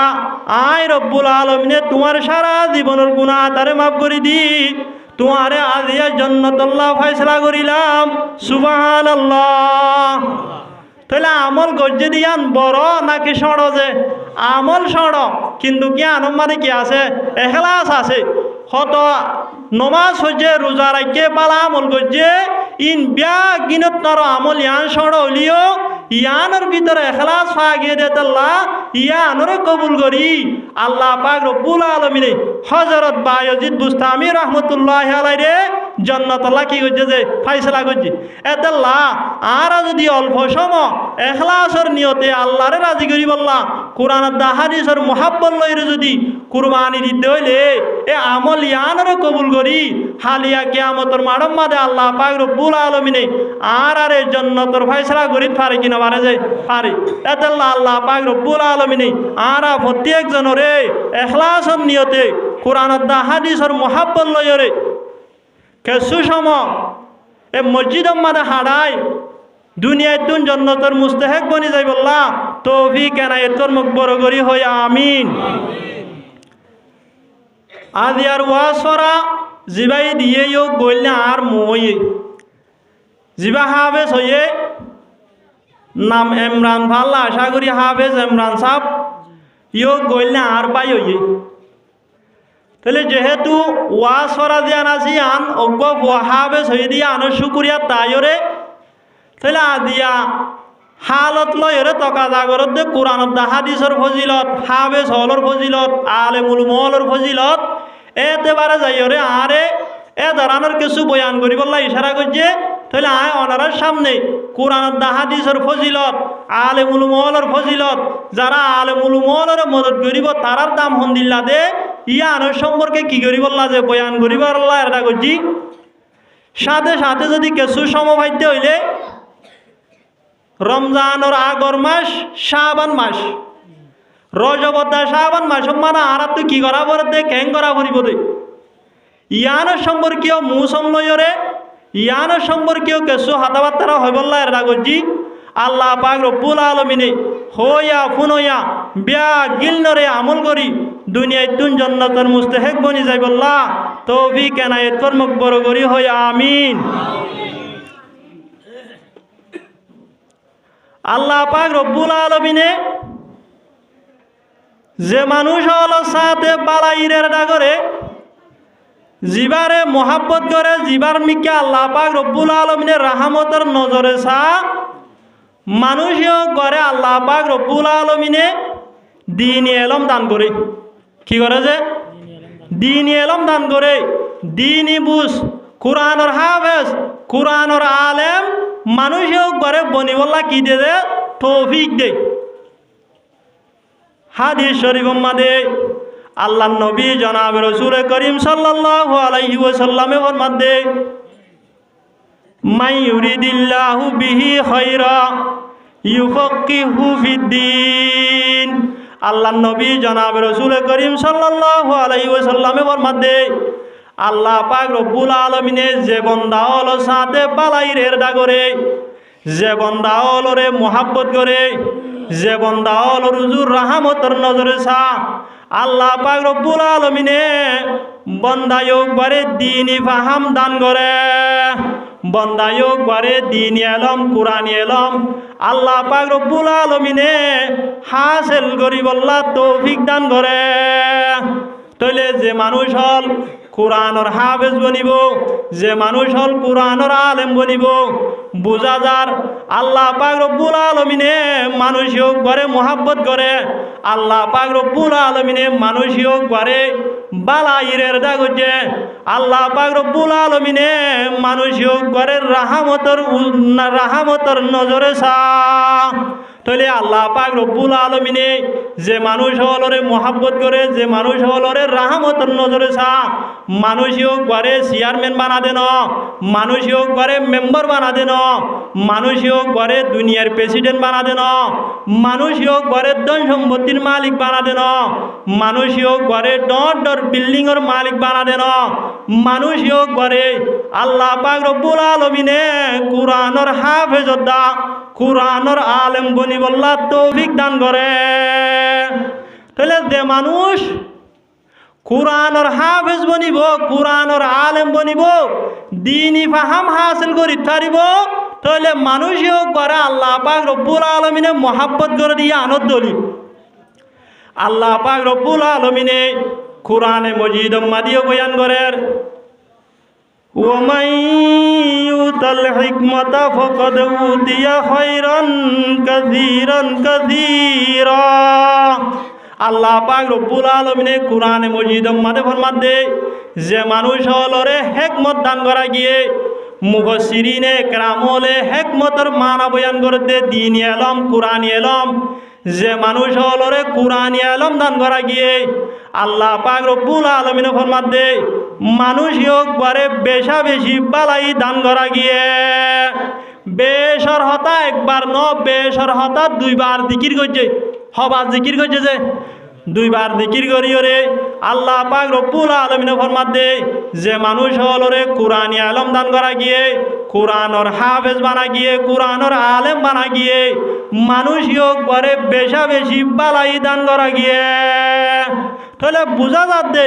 আই রব্বুল আলামিনে তোমার সারা জীবনের গুনাহ তারে মাফ করে দি তোমারে আদিয়া জান্নাত আল্লাহ ফয়সালা করিলাম সুবহানাল্লাহ তাহলে আমল গজ্জে দিয়ান বড় নাকি সড় যে আমল সড় কিন্তু জ্ঞান মানে কি আছে এখলাস আছে হত নমাজ হচ্ছে রোজা রাখে পালা আমল গজ্জে ইন ব্যাগ গিনত নর আমল ইয়ান সড় হলিও ইয়ানোর ভিতরে এখলাস ফাগিয়ে দে আল্লাহ ইয়ানোরে কবুল করি আল্লাহ পাক রব্বুল আলামিনে হযরত বায়জিদ বুস্তামি রহমতুল্লাহ আলাইহি জান্নাত আল্লাহ কি করছে যে ফয়সালা করছে এদাল্লাহ আর যদি অল্প সময় এখলাসর নিয়তে আল্লাহরে রাজি করি বললাম কোরআন হাদিসের মুহাব্বত লইরে যদি কুরবানি দিতে হইলে এ আমল ইয়ানোরে কবুল করি হালিয়া কিয়ামতের মাঠের মাঝে আল্লাহ পাক রব্বুল আলামিনে আর আরে জান্নাতের ফয়সালা করি পারে কিনা পারে যে পারে এদাল্লাহ আল্লাহ পাক রব্বুল আলামিনে আর প্রত্যেক জনরে এখলাসর নিয়তে কোরআন হাদিসের মুহাব্বত লইরে কিছু সময় এ মসজিদের মাঝে হারাই দুনিয়ায় তুন জন্নতর মুস্তাহিক বনি যাই বললা তৌফিক এনায়েতর মুখ বড় করি হই আমিন আজি আর ওয়াসরা জিবাই দিয়ে ইয়োগ বললে আর মই জিবা হাফেজ হয়ে নাম ইমরান ভাল্লা আশা করি হাফেজ ইমরান সাহেব ইয়োগ বললে আর পাই হয়ে তাহলে যেহেতু ওয়াজ করা দিয়া নাছি আন অজ্ঞ হাফেজ হয়ে দিয়া আনো শুকুরিয়া তাইরে তাহলে আদিয়া হালত লয়রে তকা জাগরত দে কোরআনত হাদিসর ফজিলত হাফেজ হলর ফজিলত আলেমুল মহলর ফজিলত এতেবারে যাইরে আরে এ দাঁড়ানোর কিছু বয়ান করি বললা ইশারা করছে তাহলে আয় অনারার সামনে কোরআনত হাদিসর ফজিলত আলেমুল মহলর ফজিলত যারা আলেমুল মহলর মদত করিব তারার দাম হন্দিল্লা দে ইয়ানোর সম্পর্কে কি করি বললা যে বয়ান করিব আল্লাহ এটা করছি সাথে সাথে যদি কিছু সমবাদ্য হইলে রমজানের আগর মাস শাবান মাস রজবদ্দা শাবান মাস মানে আর তুই কি করা পরে দে ক্যাং করা পরিব দে ইয়ানোর সম্পর্কীয় মৌসুম লয়রে ইয়ানোর সম্পর্কীয় কিছু হাতাবার্তারা হয় বললা এটা করছি আল্লাহ পাক রব্বুল আলামিনে হইয়া ফুনইয়া বিয়া গিলনরে আমল করি দুনিয়ায় তুন জান্নাতের মুস্তাহিক বনি যাই বললা তৌফিক এনায়েত ফরমাক বড় করি হয় আমিন। আল্লাহ পাক রব্বুল আলামিনে যে মানুষ হলো সাথে বালাইরের ডাগরে জিবারে মোহাব্বত করে জিবার মিকে আল্লাহ পাক রব্বুল আলামিনের রাহমতের নজরে সা মানুষও করে আল্লাহ পাক রব্বুল আলামিনে দ্বীনি ইলম দান করে কি করে যে দ্বীনি ইলম দান করে দ্বীনি বুঝ কুরআনের হাফেজ কুরআনের আলেম মানুষও করে বনিবল্লা কি দে দে তৌফিক দে। হাদিস শরীফ মাদে আল্লাহ নবী জনাব রাসূল করিম সাল্লাল্লাহু আলাইহি ওয়াসাল্লামে ফরমাতে মান ইউরিদিল্লাহু বিহি খায়রা ইউফাক্কিহু ফিদ্দিন। আল্লাহ নবী জনাব রাসূল করিম সাল্লাল্লাহু আলাইহি ওয়াসাল্লামে ফরমাতে আল্লাহ পাক রব্বুল আলামিনে যে বান্দা হলো সাথে বালাইরের ডাগরে যে বান্দা হলরে মোহাব্বত করে যে বান্দা হল রুজুর রাহমতের নজরে সা আল্লাহ পাক রব্বুল আলামিনে বান্দায়ক বারে দ্বীনি ফাহাম দান করে বান্দায়ক বারে দ্বীনি ইলম কুরআনি ইলম আল্লাহ পাক রব্বুল আলামিনে হাসিল করি বল্লা তৌফিক দান করে। তাইলে যে মানুষ হল কুরআনের হাফেজ বনিব যে মানুষ হল কুরআনের আলেম বনিব বুঝা যার আল্লাহ পাক রব্বুল আলামিনে মানুষক ঘরে মোহাব্বত করে আল্লাহ পাক রব্বুল আলামিনে মানুষক ঘরে বালাইরের ডাগজে আল্লাহ পাক রব্বুল আলামিনে মানুষক ঘরে রাহমতের নজরে সা। তাহলে আল্লাহ পাক রব্বুল আলামিনে যে মানুষ হলরে মোহাব্বত করে যে মানুষ হলরে রাহমতের নজরে সা মানুষও ঘরে চেয়ারম্যান বানা দেন মানুষও ঘরে মেম্বার বানা দেন মানুষও ঘরে দুনিয়ার প্রেসিডেন্ট বানা দেন মানুষও ঘরে ধন সম্পত্তির মালিক বানা দেন মানুষও ঘরে ডর বিল্ডিংয়ের মালিক বানা দেন মানুষও ঘরে আল্লাহ পাক রব্বুল আলামিনে কুরআনের হাফেজত দা কুরআনের আলেম বনি বল্লা তৌফিক দান করে। তাহলে যে মানুষ কুরআনের হাফেজ বনিব কুরআনের আলেম বনিব দ্বীনি ফাহাম হাসিল করি পারিব তাহলে মানুষও করে আল্লাহ পাক রব্বুল আলামিনে মোহাব্বত করে দিয়ে আনন্দ দলি। আল্লাহ পাক রব্বুল আলামিনে কুরআনে মজিদ মাদিও বয়ান করেন ومن يؤت الحكمة فقد أوتي خيرا كثيرا كثيرا। আল্লাহ পাক রব্বুল আলামিনে কুরআনে মজিদ মাদে ফরমাতে যে মানুষ হলরে হিকমত দান করা গিয়ে মুফাসসিরিনে কেরামলে হিকমতের মানা বয়ান করতে দ্বীনি ইলম কুরআনি ইলম যে মানুষ হলরে কুরআনি ইলম দান করা গিয়ে আল্লাহ পাক রব্বুল আলামিনে ফরমাতে মানুষও ঘরে বেশা বেশি বালাই দান করা গিয়ে বেশর হতা একবার ন বেশর হতা দুইবার জিকির করছে হবার জিকির করছে যে দুইবার জিকির করিওরে আল্লাহ পাক রব্বুল আলামিনে ফরমাতে যে মানুষ হলরে কুরআনি ইলম দান করা গিয়ে কুরআনের হাফেজ বানা গিয়ে কুরআনের আলেম বানা গিয়ে মানুষও ঘরে বেশা বেশি বালাই দান করা গিয়ে। তাহলে বুঝা যাচ্ছে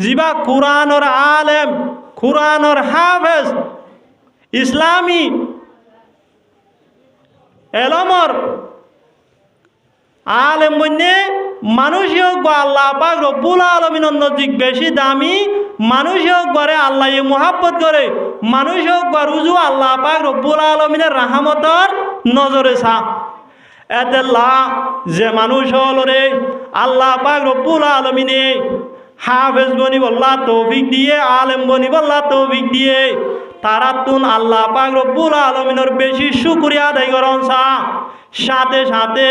জিবা কুরআনের আলেম কুরআনের হাফেজ ইসলামী এলমর আলেম বন্যে মানুষও আল্লাহ পাক রব্বুল আলামিনের নজিক বেশি দামি মানুষও করে আল্লাহ মোহাব্বত করে মানুষও রুজু আল্লাহ পাক রব্বুল আলামিনের রাহমতের নজরে সা এতেল্লা যে মানুষ হলরে আল্লাহ পাক রব্বুল আলামিনে হাফেজ বনি বল্লা তৌফিক দিয়ে আলেম বনি বল্লা তৌফিক দিয়ে তারা তুন আল্লাহ পাক রব্বুল আলামিনের বেশি শুকরিয়া আদায় করন সাথে সাথে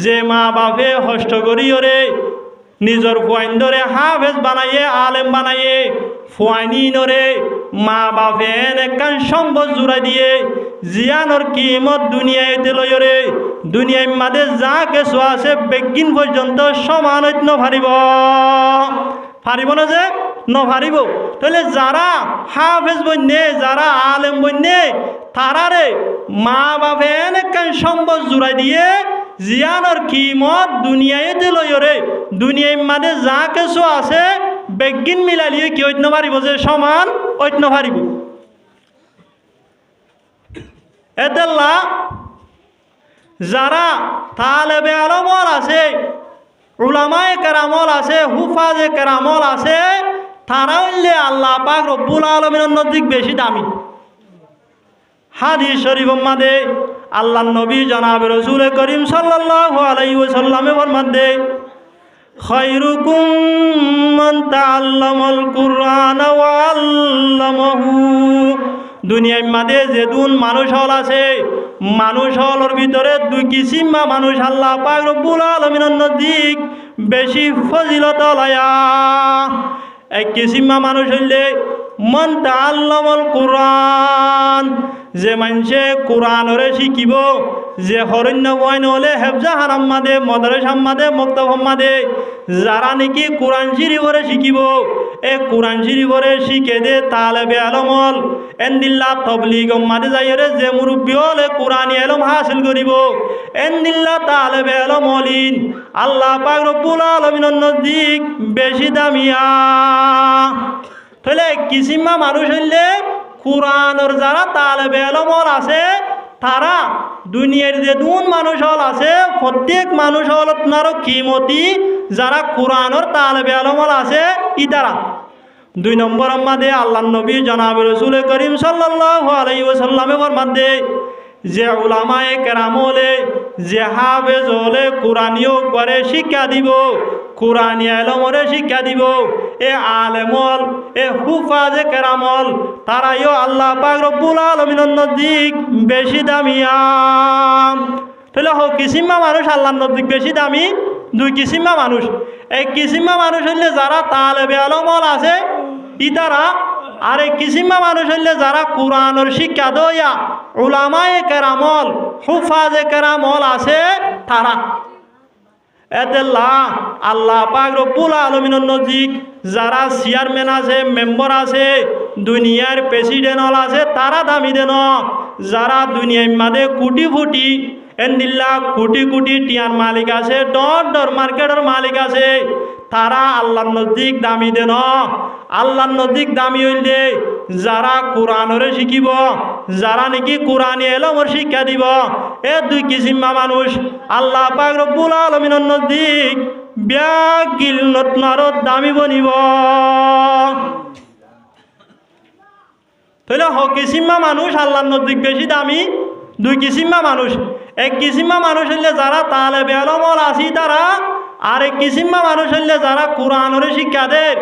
যে মা বাপে হষ্ট করিওরে নিজর ফুয়াইন্দরে হাফেজ বানাইয়ে আলেম বানাইয়ে ফুয়াইনিনরে মা বাপে একখান সম্পদ জুড়াই দিয়ে জিয়ানোর কিমত দুনিয়ায় লয়রে দুনিয়ায় মাঝে যা কিছু আছে বেগিন পর্যন্ত সমান হইতে নপারিব পারিব না যে নপারিব। তাহলে যারা হাফেজ বন্যে যারা আলেম বন্যে তারারে মা বাপে একখান সম্পদ জুড়াই দিয়ে জিয়ানোর কিমত দুনিয়ায় লয়রে দুনিয়ায় মাঝে যা কিছু আছে বেগিন মিলালিয়ে কি ঐত্য পারিব যে সমান ঐত্য পারিব। এদেল্লা যারা তালেবে আলমল আছে উলামায়ে কেরামল আছে হুফাজে কেরামল আছে তারা হইলে আল্লাহ পাক রব্বুল আলামিনের নজদিক বেশি দামি। হাদিস শরীফ মাঝে আল্লাহ নবী জনাব রাসূল করিম সাল্লাল্লাহু আলাইহি ওয়াসাল্লামে ফরমাতে খায়রুকুম মান তাআল্লামাল কুরআন ওয়া আল্লামাহু। দুনিয়ার মাঝে যেদুন মানুষ হল আছে মানুষ হলর ভিতরে দুই কিসিমা মানুষ আল্লাহ পাক রব্বুল আলামিনের নজদিক বেশি ফজিলত লয়া। এক কিসিমা মানুষ হইলে মান তাআল্লামাল কুরআন যে মানুষে কোরআনরে শিখিব যে হরণ্য বয়ন হলে হেফজা হারাম মাদে মদরসা মাদে মক্তব মাদে যারা নাকি কোরআন শরীফরে শিখিব এ কোরআন শরীফরে শিখে দে তালেবে আলমল এন্দিল্লা তবলিগ মাদে যাইরে যে মুরব্বী হলে কোরআনী আলম হাসিল করিব এন্দিল্লা তালেবে আলমলিন আল্লাহ পাক রব্বুল আলামিনের নজদিক বেশি দামিয়া। তাহলে কিসিমা মানুষ হইলে কোরআনের যারা তালেবে আলমল আছে তারা দুনিয়ার যে দুন মানুষ হল আছে প্রত্যেক মানুষ হল আপনারও কিমতি যারা কোরআনের তালেবে আলমল আছে ই তারা। দুই নম্বর মাঝে আল্লাহ নবী জনাব রাসূল করিম সাল্লাল্লাহু আলাইহি ওয়াসাল্লামে ফরমাতে যে উলামায়ে কেরামলে যে হাফেজ হলে কোরআনীয় করে শিক্ষা দিব কোরআনী আলমরে শিক্ষা দিব এ আলেমল এ হুফাজে কেরামল তারাইও আল্লাহ পাক রব্বুল আলামিনের নজদিক বেশি দামিয়া। তাহলে হোক কিসিমা মানুষ আল্লাহর নজদিক বেশি দামি দুই কিসিমা মানুষ। এক কিসিমা মানুষ হইলে যারা তালেবে আলমল আছে ই তারা আর এক কিসিমা মানুষ হইলে যারা কোরআনের শিক্ষা দইয়া উলামায়ে কেরামল হুফাজে কেরামল আছে তারা। এদেল্লা আল্লাহ পাক রব্বুল আলামিনের নজদিক যারা চেয়ারম্যান আছে মেম্বার আছে দুনিয়ার প্রেসিডেন্ট হল আছে তারা দামি দেন। যারা দুনিয়ার মাঝে কোটি ফুটি এন্দিল্লা কোটি কোটি টিয়ার মালিক আছে ডর মার্কেটের মালিক আছে তারা আল্লাহর নজদিক দামি দেন। আল্লাহর নজদিক দামি হইলে যারা কোরআনরে শিখিব যারা নাকি কোরআনী এলমর শিক্ষা দিব এ দুই কিসিমা মানুষ আল্লাহ পাক রব্বুল আলামিনের নজদিক ব্যাগিল নতনারত দামি বনিব। তাহলে হ কিসিমা মানুষ আল্লাহর নজদিক বেশি দামি দুই কিসিমা মানুষ। এক কিসিমা মানুষ হইলে যারা তালেবে আলমল আছি তারা আর এক কিসিমা মানুষ হইলে যারা কোরআনের শিক্ষা দেয়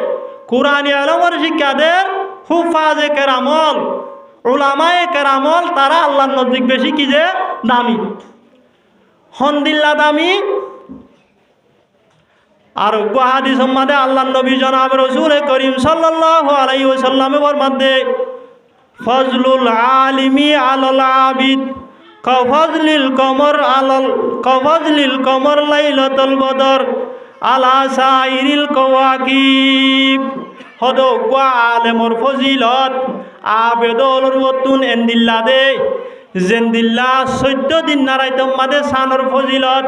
কোরআনী আলমর শিক্ষা দেয় হুফাজে কেরামল উলামায়ে কেরামল তারা আল্লাহর নজদিক বেশি কি যে দামি হন্দিল্লা দামি। আর হাদিস সম্মাদে আল্লাহর নবী জনাব রাসূল করিম সাল্লাল্লাহু আলাইহি ওয়াসাল্লামে ফরমাতে ফজলুল আলিমি আলাল আবিদ কফজলিল কমর লাইলাতুল বদর আলা সাইরিল কওয়াকিব। হদো গা আলেমর ফজিলত আবেদলর ওতুন এন্দিল্লা দে জেন্দিল্লা 14 দিন নারাইতম মাদে সানর ফজিলত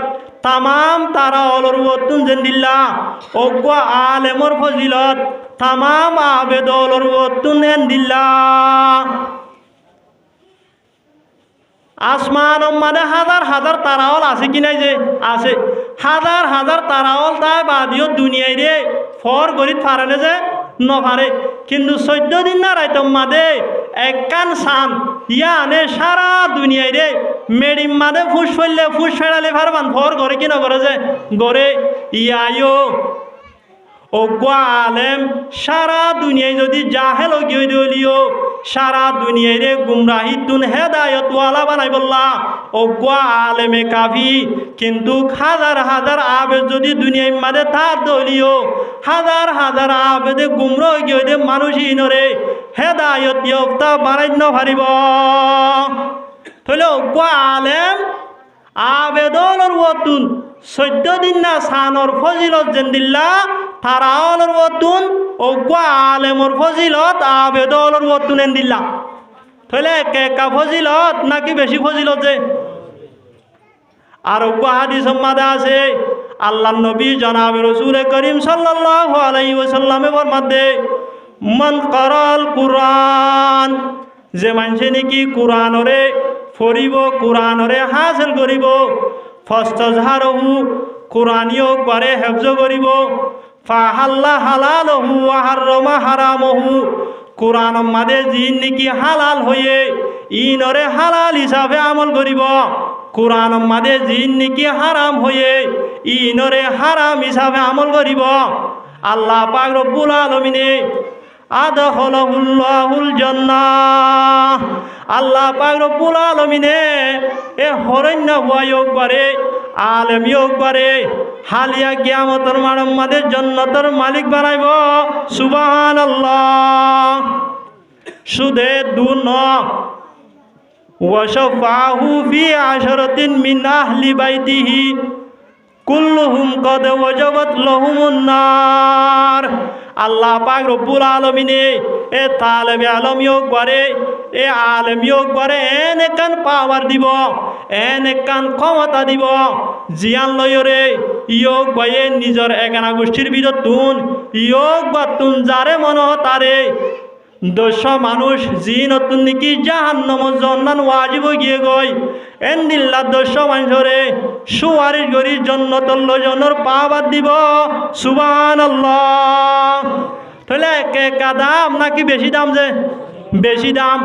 তামাম তারা অলর ওতুন জেন্দিল্লা ও গা আলেমর ফজিলত তামাম আবেদলর ওতুন এন্দিল্লা। আসমান মানে হাজার হাজার তারাওল আছে কি নাই যে আছে হাজার হাজার তারাওল তাই বাদিও দুনিয়ায় রে ফর গরিত ফারানে যে নফারে কিন্তু 14 দিন না রাইতম মাদে একখান সান ইয়ানে সারা দুনিয়ায় রে মেডিম মাদে ফুস ফেললে ফুস ফেরালে ফারবান ফর করে কি না করে যে গরে ইয়ায়ো ও আলেম সারা দুনিয়ায় যদি জাহেল গিয়ে দিলিও সারা দুনিয়ারে গুমরাহিতুন হেদায়ত ওয়ালা বানাই বললা অজ্ঞা আলেমে কাফি কিন্তু হাজার হাজার আবেদ যদি দুনিয়ার মাঝে তার দলীয় হাজার হাজার আবেদে গুমরাহ গিয়ে মানুষই নরে হেদায়ত ইয়ফতা বানাই ন পারিব তাহলে অজ্ঞা আলেম আবেদনের ওতুন 14 দিন না সানর ফজিলত জেন্দিল্লা তারাওয়ালর ওতুন অজ্ঞা আলেমর ফজিলত আবেদনের ওতুন এন্দিল্লা তাহলে একা ফজিলত নাকি বেশি ফজিলত যে আর অজ্ঞা হাদিস মাদে আছে আল্লাহ নবী জনাব রাসূল করিম সাল্লাল্লাহু আলাইহি ওয়াসাল্লামে ফরমাতে মান কারাল কুরআন যে মানুষে নাকি কুরআনরে পড়িব কুরআনরে হাসিল করিব ফাস্তাজহারহু কুরআনিও বারে হেফজ করিব ফাহাল্লা হালালহু ওয়া হারামা হারামহু কুরআন মাদে জিন নাকি হালাল হয়ে ইনরে হালাল হিসাবে আমল করিব কুরআন মাদে জিন নাকি হারাম হয়ে ইনরে হারাম হিসাবে আমল করিব আল্লাহ পাক রব্বুল আলামিনে আদখালাহুল্লাহুল জান্নাহ আল্লাহ পাক রব্বুল আলামিনে এ হরণ্য ওয়ায়ক বারে আলেম ইয়ক বারে হালিয়া কিয়ামতের মানব মাদের জান্নাতের মালিক বানাইব সুবহানাল্লাহ সুদে দুন ওয়াশফাহু ফি আশরাতিন মিন আহলি বাইতিহি কুল্লুহুম কদ ওয়াজাবাত লাহুমুন নার আল্লাহ পাক রব্বুল আলামিনে এ তালেবে আলম ইয়ক বারে এ আলেম ইয়ক বারে এনেকান পাওয়ার দিব এনেকান ক্ষমতা দিব জিয়ান লয়রে ইয়ক বায়ে নিজের একানা গোষ্ঠীর ভিতর তুন ইয়ক বা তুন যারে মন তারে 200 মানুষ জিন তুন নাকি জাহান্নামত জন্নান ওয়াজিব গিয়ে গই এন্দিল্লা 200 মানুষরে সুয়ারিশ গরি জান্নাতুল লজনের পাওয়ার দিব সুবহানাল্লাহ তাহলে একা দাম নাকি বেশি দাম যে বেশি দাম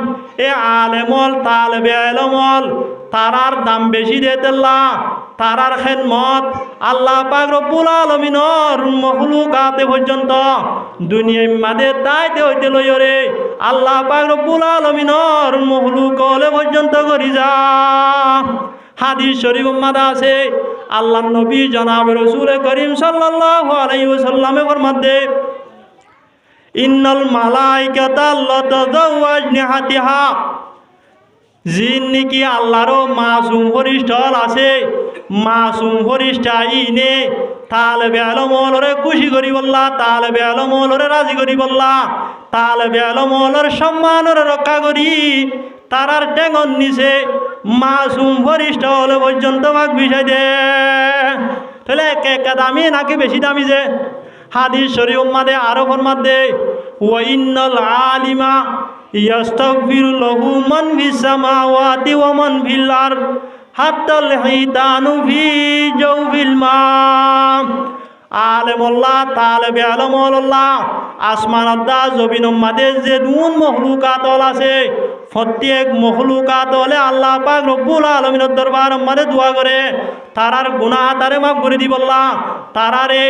এ আলেমল তালেবে আলমল তারার দাম বেশি দেতেল্লা তারার খেদমত আল্লাহ পাক রব্বুল আলামিনের মখলুকাতে পর্যন্ত দুনিয়ার মাঝে তাইতে হইতে লইরে আল্লাহ পাক রব্বুল আলামিনের মখলুকলে পর্যন্ত করি যা হাদিস শরীফ মাদা আছে আল্লাহ নবী জনাব রাসূল করিম সাল্লাল্লাহু আলাইহি ওয়াসাল্লামে ফরমাতে ইন্নাল মালাইকাতা লাতাযাওয়াজ নিহাতিহা জিন নাকি আল্লাহরও মাসুম ফরিস্টল আছে মাসুম ফরিস্টা ইনে তালেবে আলমলরে খুশি করি বললা তালেবে আলমলরে রাজি করি বললা তালেবে আলমলর সম্মানরে রক্ষা করি তারার টেঙন নিচে মাসুম ফরিস্টল পর্যন্ত ভাগ বিষয় দে তাহলে একা দামি নাকি বেশি দামি যে হাদিস শরীফ মাদে আরো ফরমাতে ওয়া ইন্নাল আলিমা ইয়াস্তাগফিরু লাহু মান ফিস সামাওয়াতি ওয়া মান ফিল আরদ হাত্তাল হিতানু ফি জাওফিল মা আলেমুল্লাহ তালেবে আলমুল্লাহ আসমানদা জমিনের মাঝে যে দুন মখলুকাতল আছে প্রত্যেক মখলুকাতলে আল্লাহ পাক রব্বুল আলামিনের দরবার মাঝে দোয়া করে তারার গুনাহ তারে মাফ করে দি বললা তারারে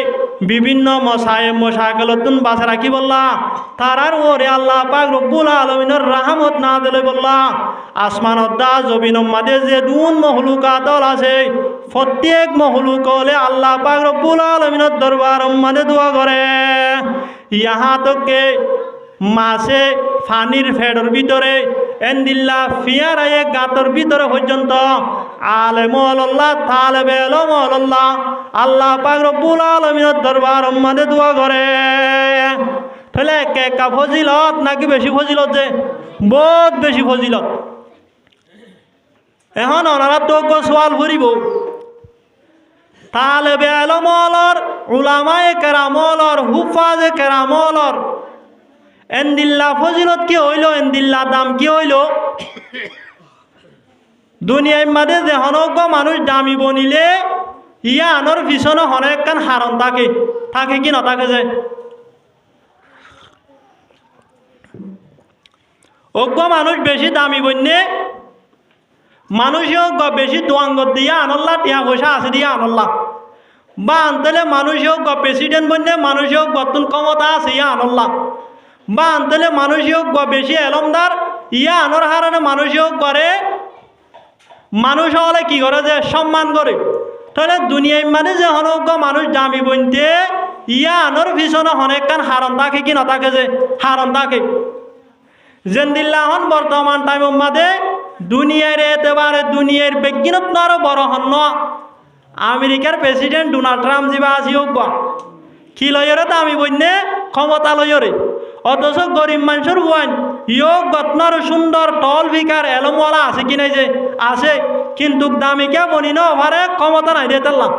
বিভিন্ন মশায়ে মশাকলতুন বাসা রাখি বললা তারার ওরে আল্লাহ পাক রব্বুল আলামিনের রহমত না দিলে বললা আসমানদা জমিনের মাঝে যে দুন মখলুকাতল আছে প্রত্যেক মখলুকলে আল্লাহ পাক রব্বুল আলামিনের দরবার মাঝে দোয়া করে ইহা তোকে মাছে ফানির ফেডর ভিতরে এন্দিল্লা ফিয়ারায়ে গাতর ভিতরে পর্যন্ত আলেমুল্লাহ তালেবে আলমুল্লাহ আল্লাহ পাক রব্বুল আলামিনের দরবার মাঝে দোয়া করে তাহলে একা ফজিলত নাকি বেশি ফজিলত যে বহুত বেশি ফজিলত এখন ওনারা তো সোয়াল করিব তালেবে আলমলর উলামায়ে কেরামলর হুফাজে কেরামলর এন্দিল্লা ফজিলত কি হইল এন্দিল্লা দাম কি হইল দুনিয়ার মাঝে যে হনজ্ঞ মানুষ দামি বনিলে ইয়া আনর পিছনে অনেক কান হারণ থাকে থাকে কি না থাকে যে অজ্ঞ মানুষ বেশি দামি বন্যে মানুষও বেশি দোয়াঙ্গ দিয়া আনল্লা টিয়া পয়সা আছে দিয়া আনল্লা বা আনতেলে মানুষও প্রেসিডেন্ট বন্যে মানুষও গতন ক্ষমতা আছে ইয়া আনল্লা বা আনতেলে মানুষই হোক বা বেশি এলমদার ইয়া আনোর হারানে মানুষই হোক করে মানুষ হলে কি করে যে সম্মান করে। তাহলে দুনিয়ায় মানে যে হনজ্ঞ মানুষ দামি বইতে ইয়া আনোর পিছনে অনেক কান হারণ থাকে কি না থাকে যে হারণ থাকে। জেন্দিল্লাহন বর্তমান টাইম মাদে দুনিয়ার এতেবারে দুনিয়ার বিজ্ঞানত আরো বড় হন আমেরিকার প্রেসিডেন্ট ডোনাল্ড ট্রাম্প যা আসি হোক কি লয়রে দামি বইনে ক্ষমতা লয়রে, অথচ গরিব মানুষের ওয়াইন ইয়োগ গতনার সুন্দর টল ভিকার এলমওয়ালা আছে কি নাই যে আছে, কিন্তু দামিকা বনি না ওভারে ক্ষমতা নাই দিয়ে তেললাম।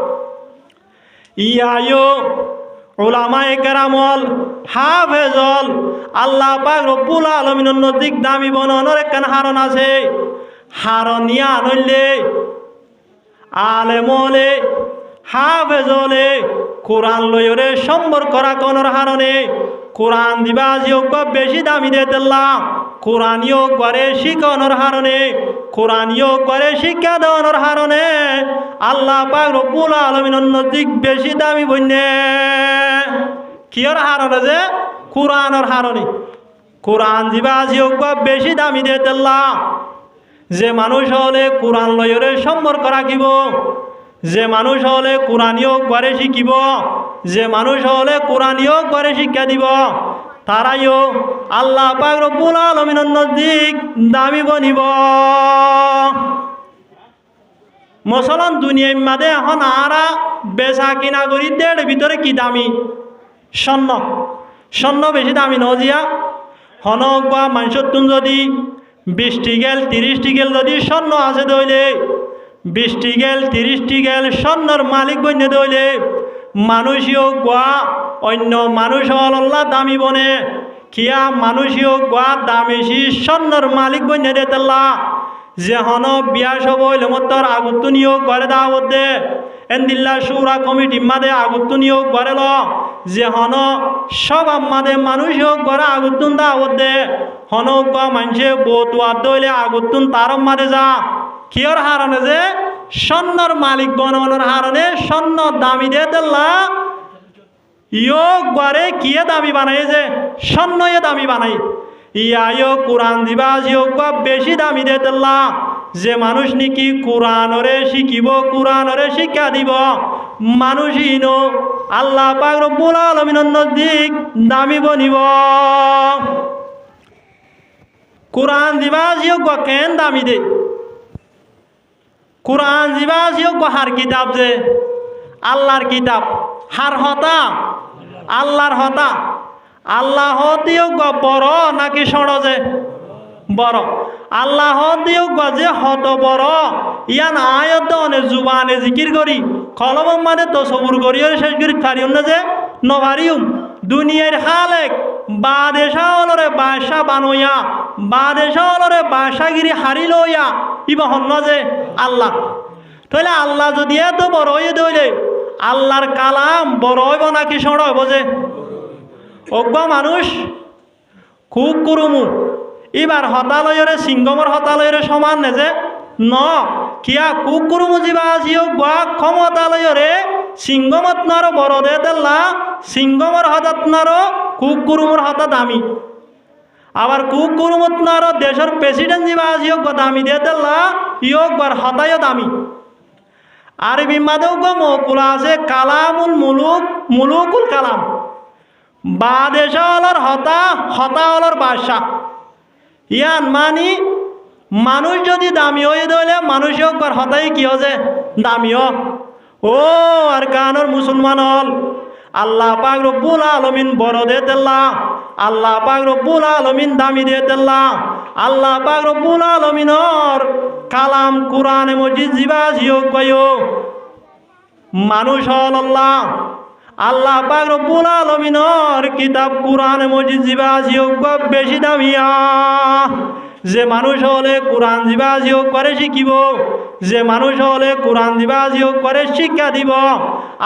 ইয়ায়ো উলামায়ে কেরামল হাফেজল আল্লাহ পাক রব্বুল আলামিনের নজিক দামি বননের একখান হারণ আছে। হারণ ইয়া আনলে আলেমলে হাফেজলে কোরআন লয়রে সম্বর করা কোনর হারণে কোরআন দিবা যোগ্য বেশি দামি দিয়ে দিলাম। কোরআনীয় করে শিখানোর হারণে কোরআনীয় করে শিক্ষা দেওয়ানোর হারণে আল্লাহ পাক রব্বুল আলামিনের নজিক বেশি দামি বন্যে কিয়র হারণে যে কোরআনের হারণে কোরআন দিবা যোগ্য বেশি দামি দিয়ে দিলাম। যে মানুষ হলে কোরআন লয়রে সম্পর্ক রাখিব, যে মানুষ হলে কোরআনীয় করে শিখিব, যে মানুষ হলে কোরআনীয় করে শিক্ষা দিব, তারাইও আল্লাহ পাক রব্বুল আলামিনের নজিক দামি বনিব। মুসলমান দুনিয়ার মাঝে এখন আরা বেচা কিনা করি দেড় ভিতরে কি দামি স্বর্ণ, স্বর্ণ বেশি দামি নজিয়া হনক বা মানুষের তুন যদি 20 টিকেল 30 টিকেল যদি স্বর্ণ আছে দইলে 20 টিকেল 30 টিকেল স্বর্ণর মালিক বন্য দইলে মানুষীয় গোয়া অন্য মানুষ আল্লাহ দামি বনে কিয়া মানুষীয় গোয়া দামেশি স্বর্ণর মালিক বন্য দে তেল্লা যে হন বিয়া সব হইলে মতর আগুত্তু নিয়োগ করে দাওয়াত দে এন্দিল্লা সুরা কমিটি মাদে আগুত্তু নিয়োগ করে ল যে হন সব আমাদের মানুষ হোক করে আগুত্তুন দাওয়াত দে হনক বা মানুষে বতুয়ার দইলে আগুত্তুন তার মাদে যা কিয়র হারণে যে স্বর্ণর মালিক বনানোর হারণে স্বর্ণ দামি দিয়ে দিল্লা ইয়োগ বারে কিয়ে দামি বানাই যে স্বর্ণ দামি বানাই ইয়ায়ো কোরআন দিবা যোগ বেশি দামি দিয়ে দিল্লা যে মানুষ নাকি কোরআনরে শিখিব কোরআনরে শিক্ষা দিব মানুষ ইনো আল্লাহ পাক রব্বুল আলামিনের নজিক দামি বনিব। কোরআন দিবা যোগ কেন দামি দে কোরআন দিবা যোগ হার কিতাব যে আল্লাহর কিতাব হার হতা আল্লাহর হতা আল্লাহ দিও বড় নাকি সড় যে বড় আল্লাহ দিও যে হত বড় ইয়ান আয়ত অনেক জুবানে জিকির করি কলম মানে তো সবুর করি শেষ করি পারিম না যে নভারিউম দুনিয়ার হালেক বাদেশালরে বাসা বানইয়া বাদেশালরে বাসাগিরি হারি লইয়া ইবা হন যে আল্লাহ তাহলে আল্লাহ যদি এত বড় হয়ে দইলে আল্লাহর কালাম বড় হইব নাকি সড় হইব যে অজ্ঞ মানুষ খুব কুরুমু এবার হতালয়রে সিংগমর হতালয়রে সমান নে যে ন কিয়া কুক কুরুমু যা আজিও বা ক্ষমতালয়রে সিংগমত নারো বড় দে দেল্লা সিংগমর হঠাৎ নারো কুক কুরুমুর হতা দামি আবার কুক কুরুমত নারো দেশের প্রেসিডেন্ট যা আজিও দামি দে দেল্লা ইয়োগ বার হতায়ও দামি। আরবি মাদেও মকুলা আছে কালামুল মুলুক মুলুকুল কালাম বাদেশালর হতা হতাওয়ালর বাদশাহ ইয়ান মানি মানুষ যদি দামি হয়ে দইলে মানুষ একবার হতাই কি হচ্ছে দামিও ও আর কানোর মুসলমান হল আল্লাহ পাক রব্বুল আলামিন বড় দে দিল্লা আল্লাহ পাক রব্বুল আলামিন দামি দে দিল্লা আল্লাহ পাক রব্বুল আলামিনর কালাম কোরআনে মজিদ জিবা জিয়োগ গয়ো মানুষ হল আল্লাহ আল্লাহ পাক রব্বুল আলামিনর কিতাব কোরআনে মজিদ জিবা জিয়োগ বেশি দামিয়া যে মানুষ হলে কোরআন দিবা জিয়োগ করে শিখিব যে মানুষ হলে কোরআন দিবা জিয়োগ করে শিক্ষা দিব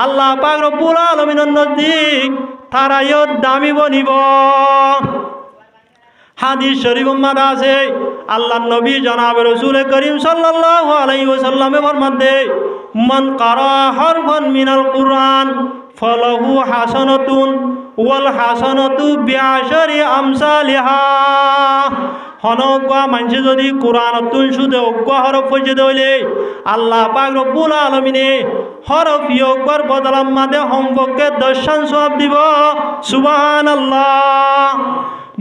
আল্লাহ পাক রব্বুল আলামিনের নজিক তারাইও দামি বনিব। হাদিস শরীফ উম্মাদ আছে আল্লাহর নবী জনাব রাসূল করিম সাল্লাল্লাহু আলাইহি ওয়াসাল্লামে ফরমাতে মান কারা হারফান মিনাল কুরআন ফালাহু হাসানাতুন ওয়াল হাসানাতু বিআশরি আমসালিহা। হনগা মানুষ যদি কোরআনতুন শুধু অজ্ঞ হরফ পর্যন্ত হইলে আল্লাহ পাক রব্বুল আলামিনে হরফ ইয়কবার বদলাম মাদে সম্পর্কে 10 সওয়াব দিব। সুবহানাল্লাহ।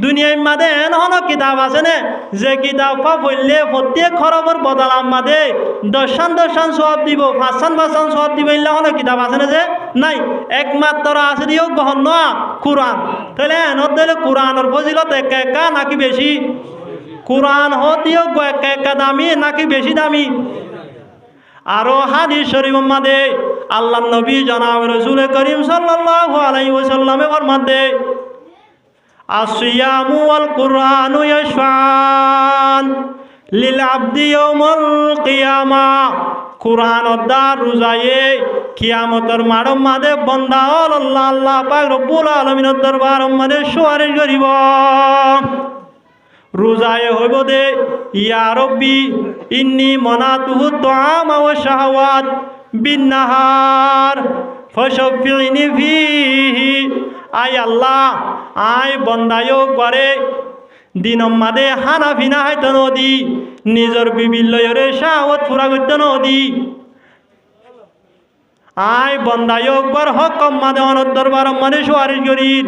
দুনিয়ার মাদে এমন কিতাব আছে না যে কিতাব পড়লে প্রত্যেক হরফের বদলাম মাদে 10 সওয়াব দিব, 5 সওয়াব দিব। এমন কিতাব আছে না যে নাই, একমাত্র আছে দিও গ্রহণ না কোরআন। তাহলে এনত দিলে কোরআনের ফজিলত একা একা নাকি বেশি? কোরআন হতিও একা একা দামি নাকি বেশি দামি? আরো হাদিস শরীফ মাদে আল্লাহ নবী জনাব রাসূল করিম সাল্লাল্লাহু আলাইহি ওয়াসাল্লামে ফরমাতে আসিয়ামু ওয়াল কুরআনু ইয়াশফান লিল আবদি ইয়াউমাল কিয়ামা। কুরআন দা রোজায়ে কিয়ামতের মাঠের মাঝে বান্দা আল্লাহ আল্লাহ পাক রব্বুল আলামিনের দরবারের মাঝে সুপারিশ করিব। রোজায়ে হইব দে ইয়া রব্বি ইন্নী মানাতুহু তুআমা ওয়া শাহওয়াত বিন্নাহার ফাশফিনি ফিহি। আয় আল্লাহ আয় বন্দায়ও করে দিনম মাদে হানা ফিনা হাইত নদী নিজের বিবিল্লয়রে শাহওয়াত পুরা করত নদী। আয় বন্দায়ও একবার হকম মাদে অনর দরবার মানে সুয়ারিশ করির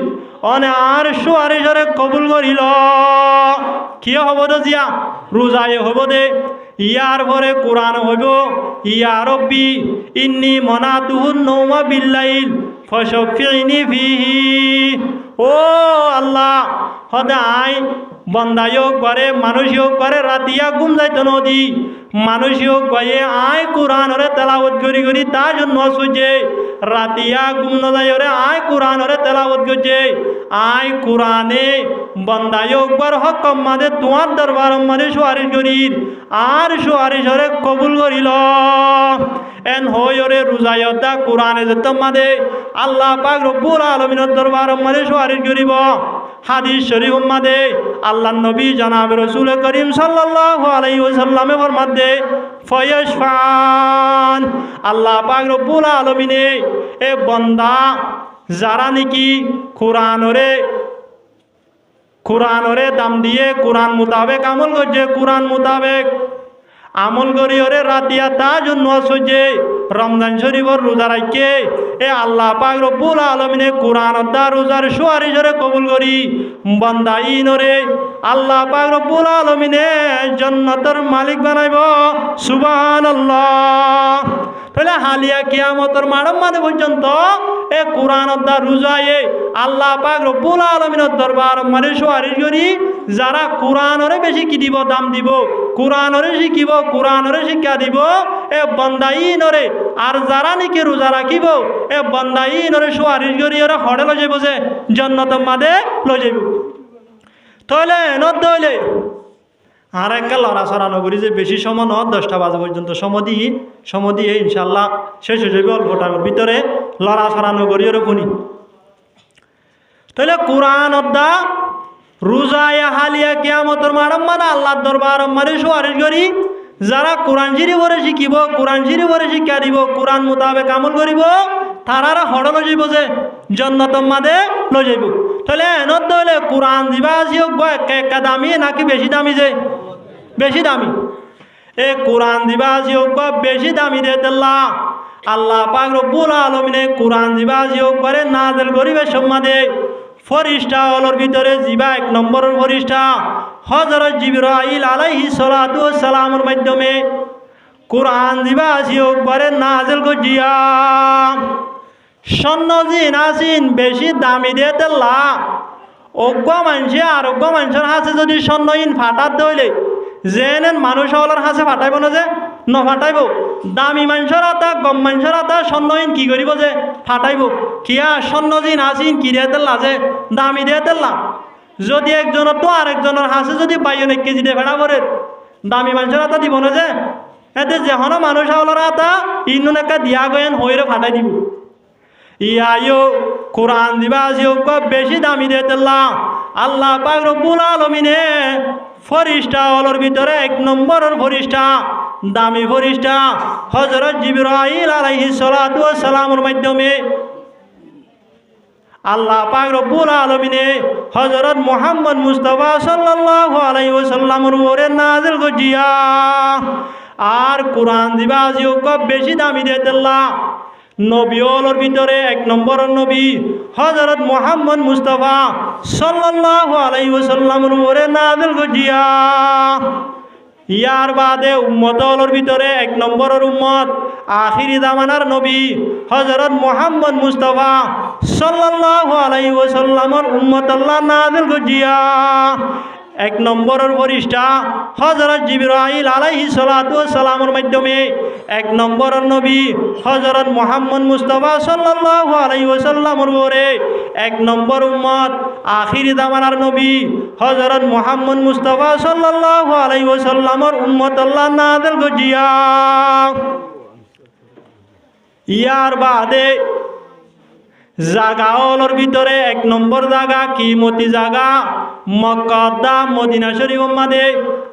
অনে আর সুয়ারিশরে কবুল করিল। কি হব দে জিয়া রোজায় হব দে ইয়ার পরে কোরআন হইব ইয়া রব্বি ইন্নী মানাতুহুন নওমা বিল্লাইল ফাশফিনি ফিহি। ও আল্লাহ সদায় বন্দায়ও করে মানুষও করে রাতিয়া ঘুম যাইত নদী মানুষও গয়ে আয় কোরআনরে তেলাওয়াত করি করি তার জন্য সুজে রাতিয়া ঘুম ন যায় রে আয় কোরআনরে তেলাওয়াত করছে। আয় কোরআনে বন্দায়ও একবার হকম মাদে তোমার দরবার মানে সুয়ারিশ করির আর সুয়ারিশরে কবুল করিল। এন হইরে রোজায়দা কোরআনে যেত মাদে আল্লাহ পাক রব্বুল আলামিনের দরবার মানে সুয়ারিশ করিব। হাদিস শরীফ মাদে আল্লাহ নবী জনাব রাসূল করিম সাল্লাল্লাহু আলাইহি ওয়াসাল্লামে ফরমাতে ফায়াশফান আল্লাহ পাক রব্বুল আলামিনে এ বান্দা যারা নাকি কোরআনরে দাম দিয়ে কোরআন মোতাবেক আমল করছে কোরআন মোতাবেক আমল করি ওরে রাতিয়া তার জন্য সহ্যে রমজান শরীফর রোজা রাখে এ আল্লাহ পাক রব্বুল আলামিনে কোরআন দা রোজার সুয়ারিশরে কবুল করি বান্দা ইনরে আল্লাহ পাক রব্বুল আলামিনে জান্নাতের মালিক বানাইব। সুবহানাল্লাহ। তাহলে হালিয়া কিয়ামতের মাঠের মাঝে পর্যন্ত এ কোরআন দা রোজায়ে আল্লাহ পাক রব্বুল আলামিনের দরবার মানে সুয়ারিশ করি যারা কোরআনরে বেশি কি দিব দাম দিব কোরআনরে শিখিব কোরআনরে শিক্ষা দিব এ বন্দাইনরে আর যারা নাকি রোজা রাখিব এ বন্দাইনরে সুয়ারিশ করি ওরা হড়ে লই যাইব যে জান্নাতের মাঝে লই যাইব। তাহলে নদ হইলে আর একটা লড়াছড়া নগরী যে বেশি সময় নয় 10টা বাজে পর্যন্ত সময় দিয়ে ইনশাল্লাহ শেষ হয়ে যাবে অল্প টাইমের ভিতরে লড়াছড়া নগরী ওর শুনি। তাহলে কোরআন অদ্দা রোজায়া হালিয়া কিয়ামতের মাঠের মাঝে আল্লাহর দরবার মানে সুয়ারিশ করি যারা কোরআন শরীফরে শিখিব কোরআন শরীফরে শিক্ষা দিব কোরআন মোতাবেক আমল করিব তারা হড় লই যাইব যে জান্নাতের মাঝে লই যাইব। তাহলে এনত হইলে কোরআন দিবা আসি হোক একা দামি নাকি বেশি দামি? যে বেশি দামি। এ কোরআন দিবা আসি হোক বেশি দামি দে তেল্লা আল্লাহ পাক রব্বুল আলামিনে কোরআন দিবা আসি হোক করে নাযিল করিবে সম্মাদে ফরিস্তা হলর ভিতরে জিবা 1 নম্বরের ফরিস্তা হযরত জিবরাইল আলাইহিস সালাতু ওয়াস সালামের মাধ্যমে কোরআন দিবা আসি হোক করে নাযিল করিয়া সন্নজিন আসিন বেশি দামি দিয়ে তেল্লা অজ্ঞ মানুষে আর অজ্ঞ মানুষের হাতে যদি সন্নইন ফাটাত দইলে যেন মানুষ হলার হাতে ফাটাইব না যে নফাটাইব দামি মানুষের আতা গম মানুষের আতা সন্নইন কি করিব যে ফাটাইব কিয়া সন্নজিন আসিন কি দিয়ে তেল্লা যে দামি দিয়ে তেল্লা যদি একজনের তো আরেকজনের হাতে যদি 1 কেজি দিয়ে ফেটা করে দামি মানুষের আতা দিব না যে এতে যেন মানুষ হলার আতা ইনুন একটা দিয়া গয়েন হইরে ফাটাই দিব। ইয়ায়ো কোরআন দিবা আসি বেশি দামি দিয়ে তেল্লা আল্লাহ পাক রব্বুল আলামিনে ফরিস্তা হলর ভিতরে 1 নম্বরের ফরিস্তা দামি ফরিস্তা হযরত জিবরাইল আলাইহিস সালাতু ওয়াস সালামের মাধ্যমে আল্লাহ পাক রব্বুল আলামিনে হযরত মুহাম্মদ মুস্তাফা সাল্লাল্লাহু আলাইহি ওয়াসাল্লামের উপরে নাযিল করিয়া আর কোরআন দিবা যোগ্য বেশি দামি দিতেল্লা নবী হলোর ভিতরে এক নম্বর নবী হযরত মুহাম্মদ মুস্তাফা সাল্লাল্লাহু আলাইহি ওয়াসাল্লামের উপরে নাযিল করিয়া ইয়ার বাদে উম্মত হলোর ভিতরে এক নম্বরের উম্মত আখিরি জামানার নবী হযরত মুহাম্মদ মুস্তাফা সাল্লাল্লাহু আলাইহি ওয়াসাল্লামের উম্মত আল্লাহ নাযিল করিয়া এক নম্বরের ফরিস্তা হযরত জিবরাইল আলাইহিস সালাতু ওয়াস সালামের মাধ্যমে এক নম্বরের নবী হযরত মুহাম্মদ মুস্তাফা সাল্লাল্লাহু আলাইহি ওয়াসাল্লামের উপরে এক নম্বর উম্মত আখিরি জামানার নবী হযরত মুহাম্মদ মুস্তাফা সাল্লাল্লাহু আলাইহি ওয়াসাল্লামের উম্মত আল্লাহ নাযিল করিয়া ইয়ার বাদে জাগাওয়ালোর ভিতরে এক নম্বর জায়গা কিমতি জায়গা মক্কা মদিনা শরীফের মধ্যে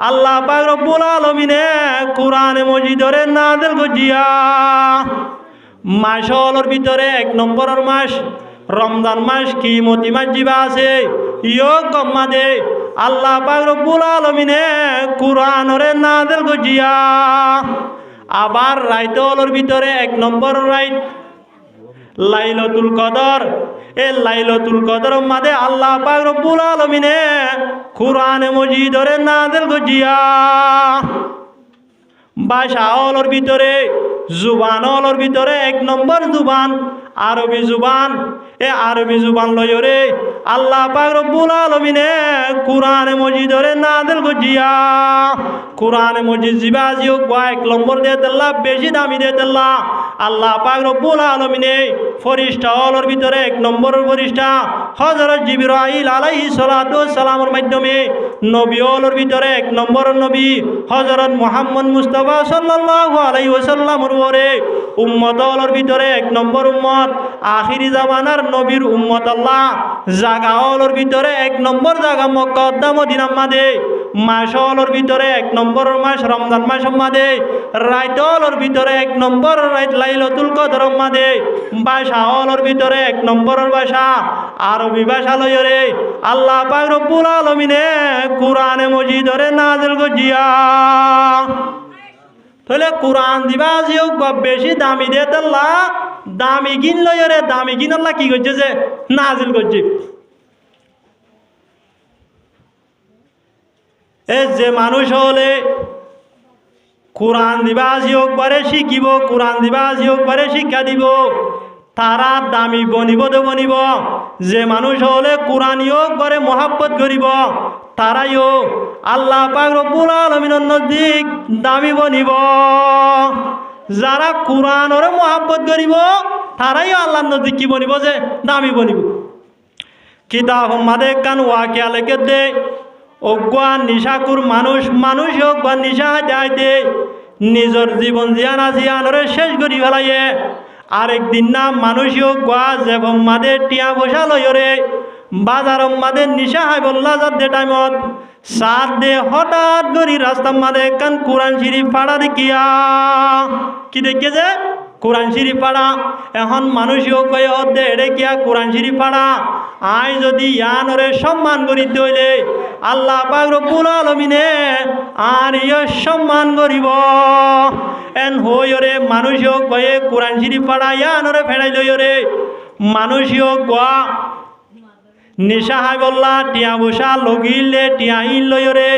আল্লাহ পাক রব্বুল আলামিনে কোরআনে মজিদরে নাযিল করিয়া মাসওয়ালোর ভিতরে এক নম্বরের মাস রমজান মাস কিমতি মাস জিবা আছে ইয়ক মধ্যে আল্লাহ পাক রব্বুল আলামিনে কোরআনরে নাযিল করিয়া আবার রাইতওয়ালোর ভিতরে এক নম্বর রাইত লাইলাতুল কদর এ লাইলাতুল কদর মাঝে আল্লাহ পাক রব্বুল আলামিনে কোরআনে মজিদরে নাযিল করিয়া ভাষা হলোর ভিতরে জুবান হলোর ভিতরে এক নম্বর জুবান আরবি জুবান এ আরবি জুবান লয়রে আল্লাহ পাক রব্বুল আলামিনে কোরআনে মজিদরে নাযিল করিয়া কোরআনে মজিদ জিবা জিওক এক নম্বর দেতেল্লা বেশি দামি দেতেল্লা আল্লাহ পাক রব্বুল আলামিনে ফরিস্তা হলোর ভিতরে এক নম্বরের ফরিস্তা হযরত জিবরাইল আলাইহিস সালাতু ওয়াস সালামের মাধ্যমে নবী হলোর ভিতরে এক নম্বরের নবী হযরত মুহাম্মদ মুস্তাফা সাল্লাল্লাহু আলাইহি ওয়াসাল্লামের উপরে উম্মত হলোর ভিতরে এক নম্বর উম্মত আখিরি জামানার নবীর উম্মত আল্লাহ জাগা হলোর ভিতরে এক নম্বর জায়গা মক্কা মদিনা মাঝে মাস হলোর ভিতরে এক নম্বর মাস রমজান মাস মাঝে রাইত হলোর ভিতরে এক নম্বর রাইত লাইলাতুল কদর মাঝে ভাষা হলোর ভিতরে এক নম্বরের ভাষা আরবি ভাষা লয়রে আল্লাহ পাক রব্বুল আলামিনে কোরআনে মজিদরে নাযিল করিয়া তাহলে কোরআন দিবা যোগ বেশি দামি দেতেল্লা দামি গিন লয়রে দামি গিন আল্লাহ কি করছে যে নাযিল করছে এ যে মানুষ হলে কোরআন দিবা যোগ বারে শিখিব কোরআন দিবা যোগ বারে শিক্ষা দিব তারা দামি বনিব দে বনিব যে মানুষ হলে কোরআন যোগ বারে মহাব্বত করিব তারাইও আল্লাহ পাক রব্বুল আলামিনের নজদিক দামি বনিব যারা কোরআনরে মহাব্বত করিব তারাইও আল্লাহর নজদিক কি বনিব যে দামি বনিব কিতাব মাদে কান ওয়াকিয়া লেখে দে অজ্ঞান নিশাকুর মানুষ অজ্ঞান নিশা যাইতে নিজের জীবন জিয়ানা জিয়ানরে শেষ করি ফেলাইয়ে আরেকদিন না মানুষ অজ্ঞা যেবম মাদে টিয়া বসা লয়রে বাজার মাদে নিশা হাই বললা যাতে টাইমত সাত দে হঠাৎ করি রাস্তার মাদে কান কোরআন শরীফ পাড়া দেখিয়া কি দেখে যে কোরআন শরীফ পাড়া এখন মানুষ কয়ে অর্ধে এড়ে কিয়া কোরআন শরীফ পাড়া আই যদি ইয়ানরে সম্মান করিতে হইলে আল্লাহ পাক রব্বুল আলামিনে আর ইয় সম্মান করিব এন হইরে মানুষ কয়ে কোরআন শরীফ পাড়া ইয়ানরে ফেরাই লইরে মানুষ গোয়া নিশা হাই বললা টিয়া বসা লগিলে টিয়া ইন লইরে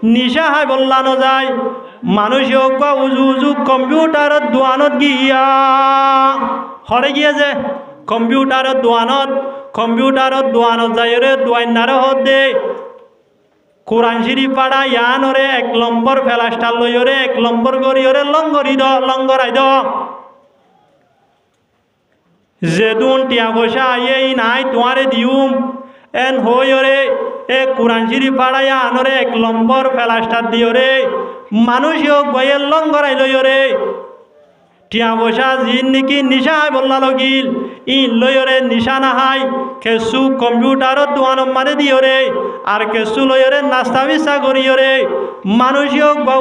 নিশা হাই বললা ন যায় মানুষ উজু উজু কম্পিউটারত দোয়ানত গিয়া হরে গিয়ে যে কম্পিউটারত দোয়ানত যাইরে দোয়াইনারে হত দে কোরআন শরীফ পাড়া ইয়ানরে এক নম্বর ফেলাস্টার লইরে এক নম্বর গরিয়রে লঙ্গরাই দ যেদুন টিয়া বসা আইয়ে নাই তোমারে দিউম এন হইরে এ কোরআন শরীফ পাড়াইয়া আনরে এক নম্বর ফেলাস্টার দিয়রে মানুষ বইয়ের লঙ্গরাই লইরে টিয়া বসা জিন নাকি নিশা হাই বললা লগিল ইন লইরে নিশা না হাই কেসু কম্পিউটারত দোয়ান মানে দিয়রে আর কেসু লইরে নাস্তা বিস্তা করিয়রে মানুষ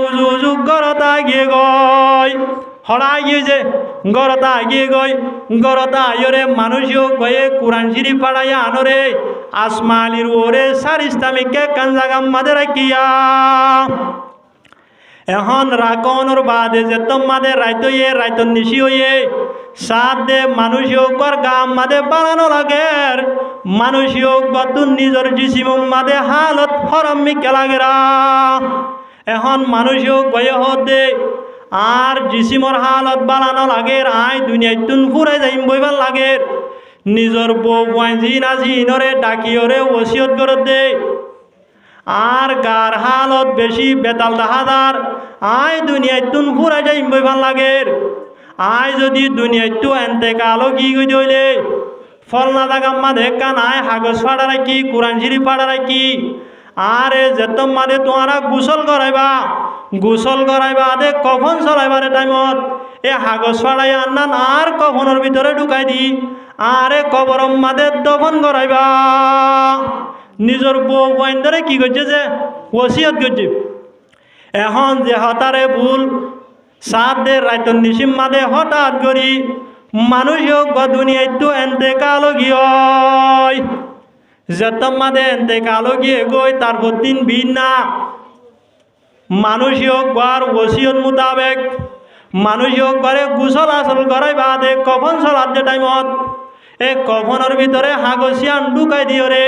উজু উজু গরতা গিয়ে গয় হড়াই গিয়ে যে গরতা আগিয়ে গই গরতা আইরে মানুষও গয়ে কোরআন শরীফ পড়াইয়া আনরে আসমালির ওরে সার ইসলামিককে কানজাগাম মাদে রাখিয়া এখন রাকনর বাদে যে তোমাদে রাইত নিশি হইয়ে সাত দে মানুষ কর গাম মাদে বানানো লাগের মানুষ বতুন নিজের জিসিম মাদে হালত হরমিকে লাগেরা এখন মানুষ গয়ে হতে আর জিসিমর হালত বানানো লাগের আই দুনিয়ায় তুন ফুরাই যাইম বইবার লাগের নিজের বউ জিনা জিনরে ডাকিওরে ওসিয়ত করে দে আর গার হালত বেশি বেতাল দাহাদার আই দুনিয়ায় তুন ফুরাই যাইম বইবার লাগের আই যদি দুনিয়ায় তু এনতে কালো কি গই দইলে ফল না দাগাম্মা দেখান আয় হাগজ ফাড়া রাখি কোরআন শরীফ ফাড়া রাখি আরে যেতম মাদে তোমারা গোসল করাইবা দে কফন চলাইবারে টাইমত এ হাগজ ফাড়াই আন্নান আর কফনের ভিতরে ঢুকাই দি আরে কবরম মাদে দফন করাইবা নিজের বউ বইন্দরে কি করছে যে ওসিয়ত করছে এখন যে হতারে ভুল সাত দে রাইতন নিশিম মাদে হঠাৎ করি মানুষ হোক বা দুনিয়ায় তো এনতে কালো গিয়ে যেতম মাদে এনতে কালো গিয়ে গই তারপর দিন ভিন না মানুষ হোক বার ওসিয়ত মোতাবেক মানুষ হোক বারে গুসল আসল করাই বাদে কফন চলার যে টাইমত এই কফনের ভিতরে হাগসিয়ান ঢুকাই দিও রে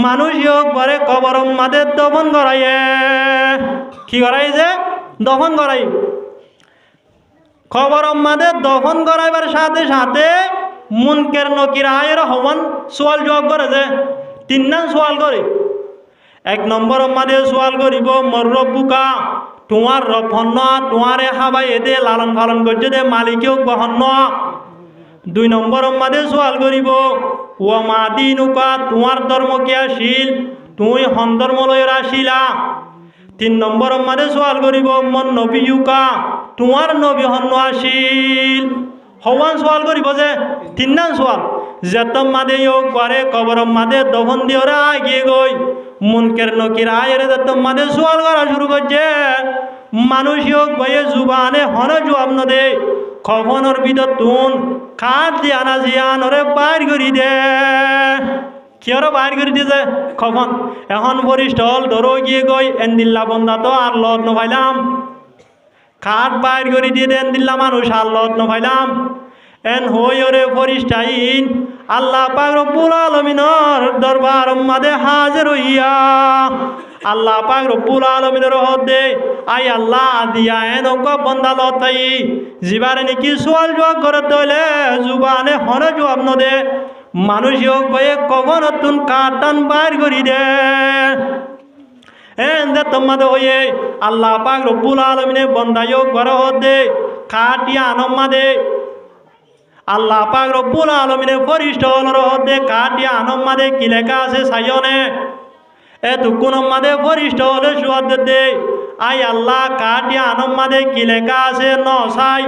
মানুষ হোক বারে কবরম মাদে দফন করাইয়ে কি করাই যে দফন করাই খবরম মাদে দফন করাইবার সাথে সাথে মুনকের নকির আয়ের হওয়ান সোয়াল জবাব করে যে তিন নাম সোয়াল করে এক নম্বর মাদে সোয়াল করিব মর রব্বুকা তোমার রব হন্ন তোমারে হাবাই এদে লালন পালন করছে দে মালিকেও বহন্ন দুই নম্বর মাদে সোয়াল করিব ও মা দিনুকা তোমার ধর্ম কি আসিল তুই হন ধর্ম লয়ের আসিলা তিন নম্বর মাদে সোয়াল করিব মন নবীকা তোমার নবী হন্ন আসিল হওয়ান সোয়াল করিব যে তিন নাম সোয়াল যেতম মাদে যোগ করে কবরম মাদে দফন দিওরা আগিয়ে গই মুনকের নকির আয়ের যেতম মাদে সোয়াল করা শুরু করছে মানুষ হোক বয়ে জুবানে হন জবাব ন দে খফনের ভিতর তুন খাট দিয়া না জিয়ানরে বাইর করি দে কিয়র বাইর করে দিয়েছে খফন এখন বরিষ্ঠ হল ধরো গিয়ে গই এনদিল্লা বন্দা তো আর লত নভাইলাম খাট বাইর করে দিয়ে দেন দিল্লা মানুষ আর লত নভাইলাম এন হইরে ফরিস্টাইন আল্লাহ পাক রব্বুল আলামিনের দরবার মাদে হাজির হইয়া আল্লাহ পাক রব্বুল আলামিনের হদে আই আল্লাহ দিয়া এন বন্দা লতাই জিবারে নাকি সোয়াল জবাব করে দইলে জুবানে হনে জবাব ন দে মানুষ হোক বয়ে কবন তুন কাটান বাইর করি দে এন দে তোমাদের হয়ে আল্লাহ পাক রব্বুল আলামিনে বন্দায়ও করে হদে কাটিয়া আনম্মা দে আল্লাহ পাক রব্বুল আলামিনে ফরিষ্ট হলর হদে কাটিয়া আনম্মা দে কি লেখা আছে সাইয়নে এতক্ষণ মাদে ফরিষ্ট হলে সুয়াদ দে আই আল্লাহ কাটিয়া আনম্মা দে কি লেখা আছে ন সাই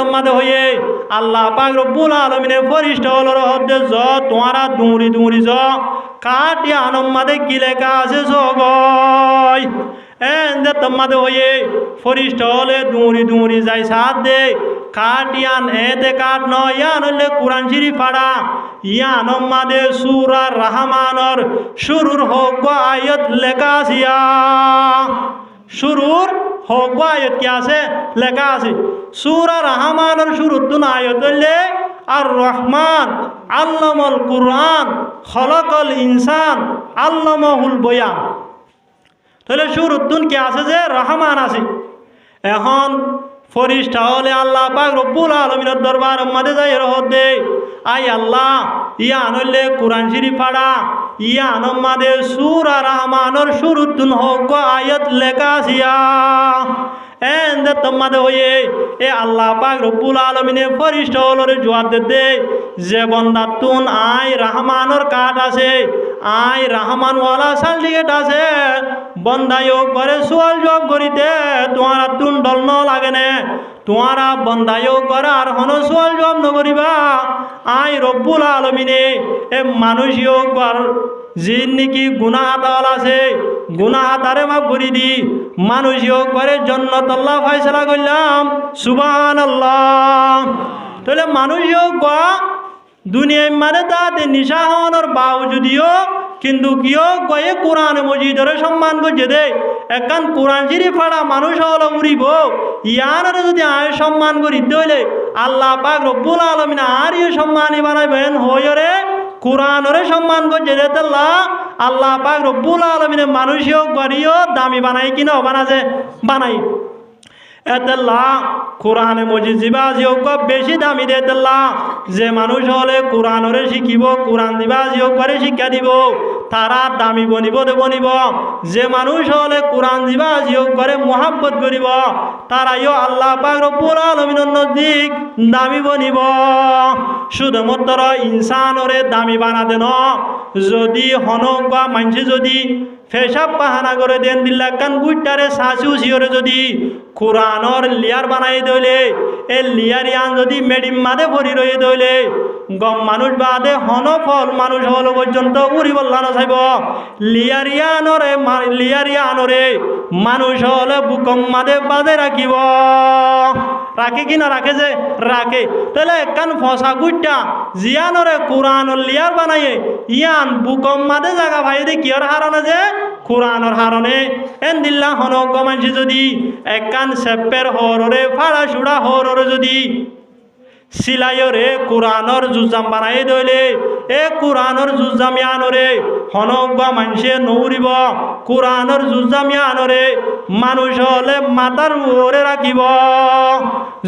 মাদে হয়ে আল্লাহ পাক রব্বুল আলামিনে ফরিষ্ট হলর হদে জ তোমারা দুঁড়ি দুঁড়ি জ কাটিয়া আনম্মা দে কি লেখা আছে সগয় মাদে হয়ে ফরিষ্ট হলে দুঁড়ি দুঁড়ি যাই সাত দে কাটিয়ান এতে কাট ন ইয়ান হলে কোরআন শরীফ পড়া ইয়ান মাদে সূরা রহমানর শুরুর হোক আয়াত লেখা আসিয়া শুরুর হোক আয়াত কি আছে লেখা আছে সূরা রহমানর শুরুর তুন আয়াত হলে আর রহমান আল্লামাল কুরআন খলাকাল ইনসান আল্লামাহুল বয়ান তাহলে শুরুর তুন কি আছে যে রহমান আছে এখন ফরিস্তা হলে আল্লাহ পাক রব্বুল আলামিনের দরবার মাদে যাই রহদে আই আল্লাহ ইয়ান হলে কোরআন শরীফ পড়া ইয়ান মাদে সূরা রহমানের শুরুতুন হোক আয়াত লেখা আসিয়া এন্ড তোমাদে হয়ে এ আল্লাহ পাক রব্বুল আলামিনে ফরিস্তা হলরে জবাব দে যে বন্দা তুন আই রহমানের কাট আছে আই রহমান ওয়ালা সার্টিফিকেট আছে বন্দায়ও করে সোয়াল জবাব করিতে তোমার তুন ডল ন লাগে না তোমারা বন্দায়ও করার হন সোয়াল জবাব নগরিবা আই রব্বুল আলমিনে এ মানুষও কর যিন নাকি গুনাহ আতাওয়াল আছে গুনাহ আতারে মাফ করে দি মানুষও করে জন্নত আল্লাহ ফয়সালা করলাম সুবহানাল্লাহ। তাহলে মানুষও কা দুনিয়ায় মানে তাতে নিশা হওয়ার বাউ যদিও কিন্তু কিয় কয়ে কোরআন মজিদরে সম্মান করছে দে একান কোরআন শরীফ পড়া মানুষ হলো উড়িব ইয়ানরে যদি আয় সম্মান করি দইলে আল্লাহ পাক রব্বুল আলামিন আর ইয়ে সম্মানী বানাইবেন হয়রে কোরআনরে সম্মান করছে দে আল্লাহ পাক রব্বুল আলামিন মানুষও গড়িও দামি বানাই কিনা বানাছে বানাই এতেল্লা কোরআনে মজিদ জিবা জিওক বেশি দামি দে তেল্লা যে মানুষ হলে কোরআনরে শিখিব কোরআন দিবা জিওক করে শিক্ষা দিব তারা দামি বনিব দে বনিব যে মানুষ হলে কোরআন দিবা জিওক করে মোহাব্বত করিব তারাইও আল্লাহ পাক রব্বুল আলামিনের নজদিক দামি বনিব। শুধুমাত্র ইনসানরে দামি বানা দেন যদি হনক বা মানসি যদি ফেসাব বাহানা করে দেন দিল্লা কান গুইটারে সাসু সিওরে যদি কোরআনর লিয়ার বানাই দইলে এ লিয়ারিয়ান যদি মেডিম মাদে ভরি রয়ে দইলে গম মানুষ বাদে হন ফল মানুষ হল পর্যন্ত উড়ি বল্লানো চাইব লিয়ারিয়ানরে মানুষ হলে বুকম মাদে বাদে রাখিব রাখে কি না রাখে যে রাখে তাহলে একখান ফসা গুইটা জিয়ানরে কোরআনর লিয়ার বানাইয়ে ইয়ান বুকম মাদে জায়গা ভাই দে কিয়র হারণে যে কোরআনর হারণে এন দিল্লা হনক গমানছি যদি একখান সেপ্পের হররে ফাড়া সুড়া হররে যদি সিলাইরে কোরআনর জুজাম বানাই দইলে এ কোরআনর জুজামিয়ানরে হনক বা মানুষে নৌরিব কোরআনর জুজামিয়ানরে মানুষ হলে মাতার ওরে রাখিব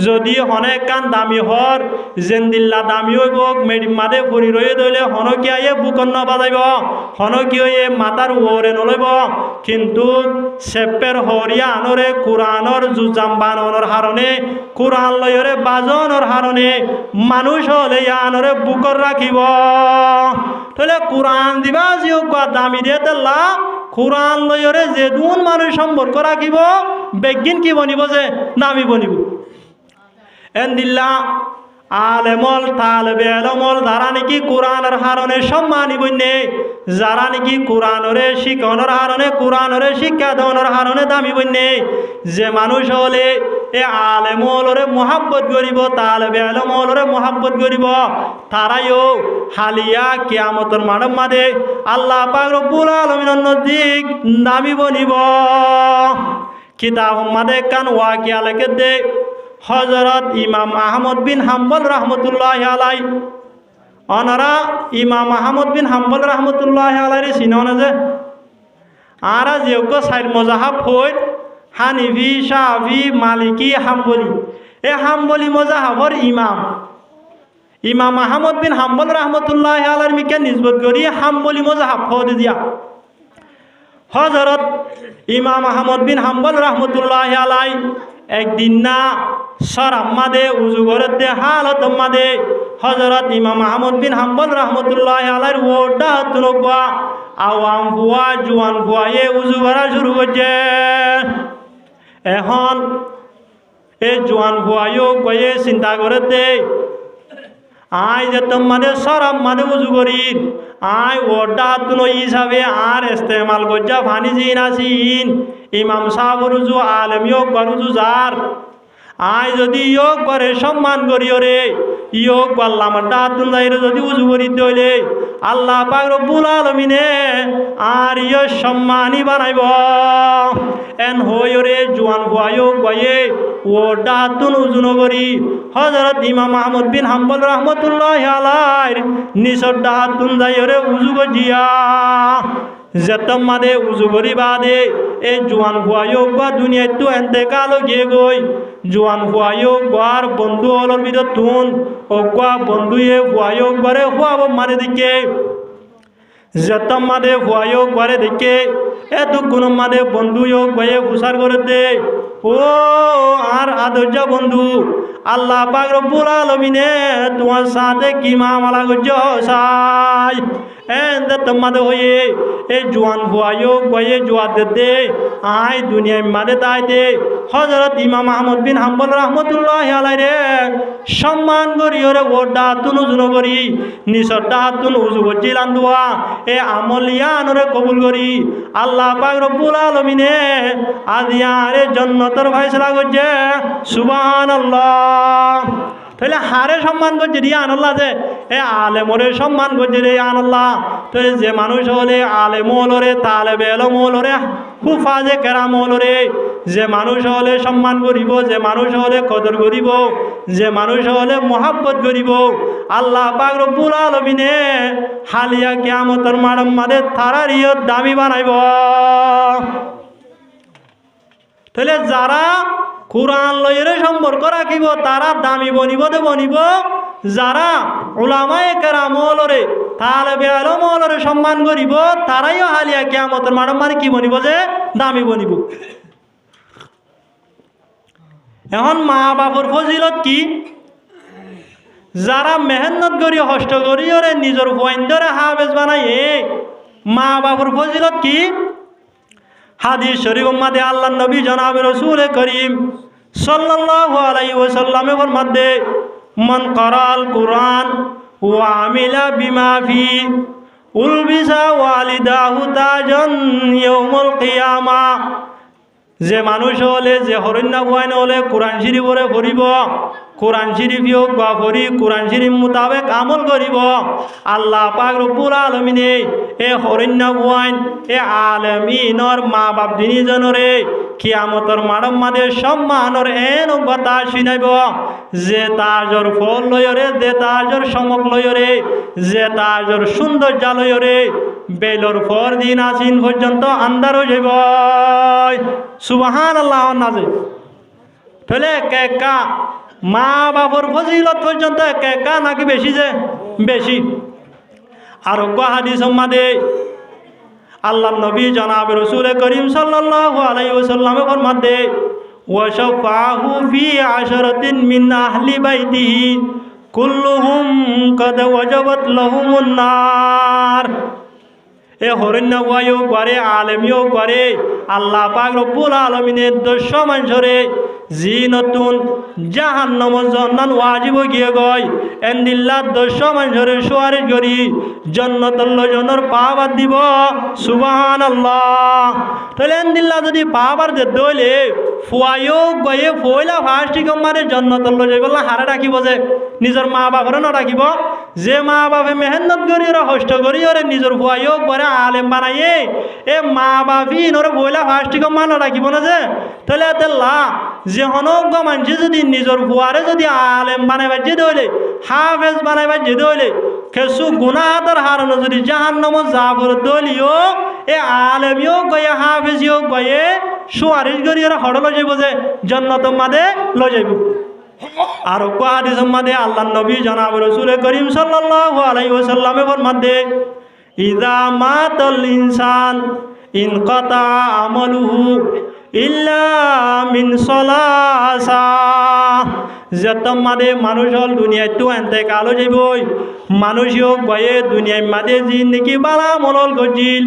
যদি হনেক কান দামি হর জেন্দিল্লা দামি হইব মেডিম মাদে ফুরি রয়ে দইলে হনকিয়া এ বুকন্ন বাজাইব হনকিও এ মাতার ওরে নলইব কিন্তু সেপ্পের হরিয়া আনরে কোরআনর জুজাম বানানোর হারণে কোরআন লয়রে বাজনের হারণে মানুষ হলে আনরে বুকর রাখিব। তাহলে কোরআন দিবা জিওক দামি দিয়ে তেল্লা কোরআন লয়রে যে দুন মানুষ সম্পর্ক রাখিব বেগিন কি বনিব যে দামি বনিব। এন দিল্লা আলেমল তালবে আলমল যারা নাকি কোরআনের হারণে সম্মানী বন্যে যারা নাকি কোরআনরে শিখনের হারণে কোরআনরে শিক্ষা দেওয়ার হারণে দামি বন্যে যে মানুষ হলে এ আলেমলরে মোহাব্বত করিব তালবে আলমলরে মোহাব্বত করিব তারাইও হালিয়া কিয়ামতের মানব মাদে আল্লাহ পাক রব্বুল আলামিনের নজদিক দামি বনিব। কিতাব মাদে কান ওয়াকিয়া লেখে দে হযরত ইমাম আহমদ বিন হাম্বল রহমতুল্লাহ আলাই অনারা ইমাম আহমদ বিন হাম্বল রহমতুল্লাহ আলাই চিনন যে আরা যেগ সাইড মজাহাব হই হানিফি শাফি মালিকি হাম্বলি এ হাম্বলি মজাহাবর ইমাম ইমাম আহমদ বিন হাম্বল রহমতুল্লাহ আলাইর মিকে নিসবত করি হাম্বলি মজাহাব হদ দিয়া হযরত ইমাম আহমদ বিন হাম্বল রহমতুল্লাহ আলাই একদিন না সরাম্মাদে উজু করে দে হালত মাদে হযরত ইমাম আহমদ বিন হাম্বল রহমতুল্লাহ আলাইহির ওডা তুনবা আওয়াম বুয়া জুয়ান বুয়ায়ে উজু করা শুরু করছে। এখন এই জুয়ান বুয়ায়ও কয়ে চিন্তা করে দে আই যে তোমাদের সরাম্মাদে উজু করি আই ওডা তুনো হিসাবে আর ইস্তেমাল করছে ফানি জিন আসিন ইমাম সাহেব রুজু আলমিও গরুজু যার আই যদি ইয়োগ করে সম্মান করিও রে ইয়োগ আল্লাহ ডাতুন যাইরে যদি উজু করি দইলে আল্লাহ পাক রব্বুল আলামিনে আর ইয় সম্মানী বানাইব। এন হইরে জুয়ান ভুয়ায়ও গয়ে ও ডাতুন উজু নগরি হযরত ইমাম আহমদ বিন হাম্বল রহমতুল্লাহ আলাইহির নিসর ডাতুন যাইরে উজু গজিয়া যেতম মাদে উজু করি বাদে এই জোয়ান ভুয়ায়ও বা দুনিয়ায় তো এতেকাল গিয়ে গই জোয়ান ভুয়ায়ও গার বন্ধু হলর ভিতর তুন ও গা বন্ধুয়ে ভুয়ায়ও ঘরে হুয়াব মারে দিকে যেতম মাদে ভুয়ায়ও ঘরে দিকে এত কোন মাদে বন্ধুও গয়ে হুসার করে দে ও আর আদর্য বন্ধু আল্লাহ পাক রব্বুল আলামিনে তোমার সাথে কি মামলা করছ সাই তোমাদের হয়ে এই জোয়ান ভুয়াইও গয়ে জোয়াদ দে আয় দুনিয়ায় মাদে তাই দে হযরত ইমাম আহমদ বিন হাম্বল রাহমাতুল্লাহি আলাইহি সম্মান করি ওরে ওডা তুনু জুনো করি নিসর দাতুন উজু গজিলান দুয়া এ আমলিয়ান ওরে কবুল করি আল্লাহ পাক রব্বুল আলামিনে আজিয়ারে জান্নাতের ফয়সালা করছে সুবহানাল্লাহ। তাহলে হারে সম্মান করছে রে আনাল্লাহ যে এ আলেমরে সম্মান করছে রে আনাল্লাহ। তো যে মানুষ হলে আলেম হলরে তালেবে এলম হলরে হুফাজে কেরাম হলরে যে মানুষ হলে সম্মান করিব, যে মানুষ হলে কদর করিব, যে মানুষ হলে মহাব্বত করিব আল্লাহ পাক রব্বুল আলামিনে হালিয়া কিয়ামতের মাঠের মাঝে তারার ইয়ত দামি বানাইব। তাহলে যারা কোরআন লইরে সম্পর্ক রাখিব তারা দামি বনিব দে বনিব, যারা উলামায়ে কেরাম হলরে তালেবে ইলম হলরে সম্মান করিব তারাইও হালিয়া কিয়ামতের মাঠের মাঝে কি বনিব যে দামি বনিব। এখন মা বাপর ফজিলত কি? যারা মেহনত করি কষ্ট করি ওরে নিজের পয়েন্টরে হাফেজ বানাইয়ে মা বাপর ফজিলত কি? হাদিস শরীফ মধ্যে আল্লাহর নবী জনাব রাসূল করিম সাল্লাল্লাহু আলাইহি ওয়াসাল্লামে ফরমাতে মান ক্বারাআল কুরআন ওয়া আমিলা বিমা ফি উলবিসা ওয়ালিদাহু তাজান ইয়াউমুল কিয়ামা। যে মানুষ হলে যে হরণ্যা বয়ান হলে কোরআন শরীফরে পড়িব, কোরআন শরীফ হোক বা পড়ি কোরআন শরীফ মোতাবেক আমল করিব আল্লাহ পাক রব্বুল আলামিনে এ হরণ্যা বয়ান এ আলামিনর মা বাপ দিনীজনরে কিয়ামতর মাঠের মাঝে সম্মানর এন কথা শুনাইব যে তাজর ফল লয়রে, যে তাজর চমক লয়রে, যে তাজর সৌন্দর্য লয়রে বেলর ফর দিন আসিন পর্যন্ত আন্ধার হয়ে যাব। সুবহানাল্লাহ নাজে। তাহলে একা মা বাপর ফজিলত পর্যন্ত একা নাকি বেশি? যে বেশি। আর হাদিস মাদে আল্লাহ নবী জনাব রাসূল করিম সাল্লাল্লাহু আলাইহি ওয়াসাল্লামে ফরমাতে ওয়াশফাহু ফি আশরাতিন মিন আহলি বাইতিহি কুল্লুহুম কাদ ওয়াজাবাত লাহুমুন নার। এ হরণ্য ওয়ায়ও করে আলেমিও করে আল্লাহ পাক রব্বুল আলামিনের দস্য মানুষরে জি নতুন জাহান্নামর জন্নান ওয়াজিব গিয়ে গয় এন্দিল্লাহ দস্য মানুষরে সুয়ারিশ করি জান্নাতুল জনের পাবার দিব। সুবহানাল্লাহ। তাহলে এন্দিল্লাহ যদি পাবার দে দইলে ফুয়ায়ও গয়ে ফয়লা ফার্স্টি কমারে জান্নাতুল যাইবলা হারে রাখিব যে নিজের মা বাপরে না রাখিব। যে মা বাপে মেহনত করি ওরা কষ্ট করি ওরে নিজের ফুয়ায়ও করে আলেম বানাইয়ে এ মা বাপি ওরে ফয়লা ফার্স্টি কমা না রাখিব না যে তাহলে আল্লাহ যে হনজ্ঞ মানুষ যদি নিজের ফুয়ারে যদি আলেম বানাইবার যে দইলে হাফেজ বানাইবার যে দইলে কিছু গুনাহর হারানো যদি জাহান্নামে যাবর দলিও এ আলেমিও গয়ে হাফেজিও গয়ে সুয়ারিশ করি ওরা হড় লই যাইব যে জান্নাতের মাঝে লই যাইব। আর হাদিস মাঝে আল্লাহর নবী জনাব রাসূল করিম সাল্লাল্লাহু আলাইহি ওয়াসাল্লামে ফরমাতে ইযা মাতাল ইনসান ইনকাতা আমালুহু ইল্লা মিন সালাসা। যত মাদে মানুষ হল দুনিয়ায় তো এতেকাল হয়ে যাবই। মানুষও গয়ে দুনিয়ার মাঝে জিন্দগি বালা মলল গজিল,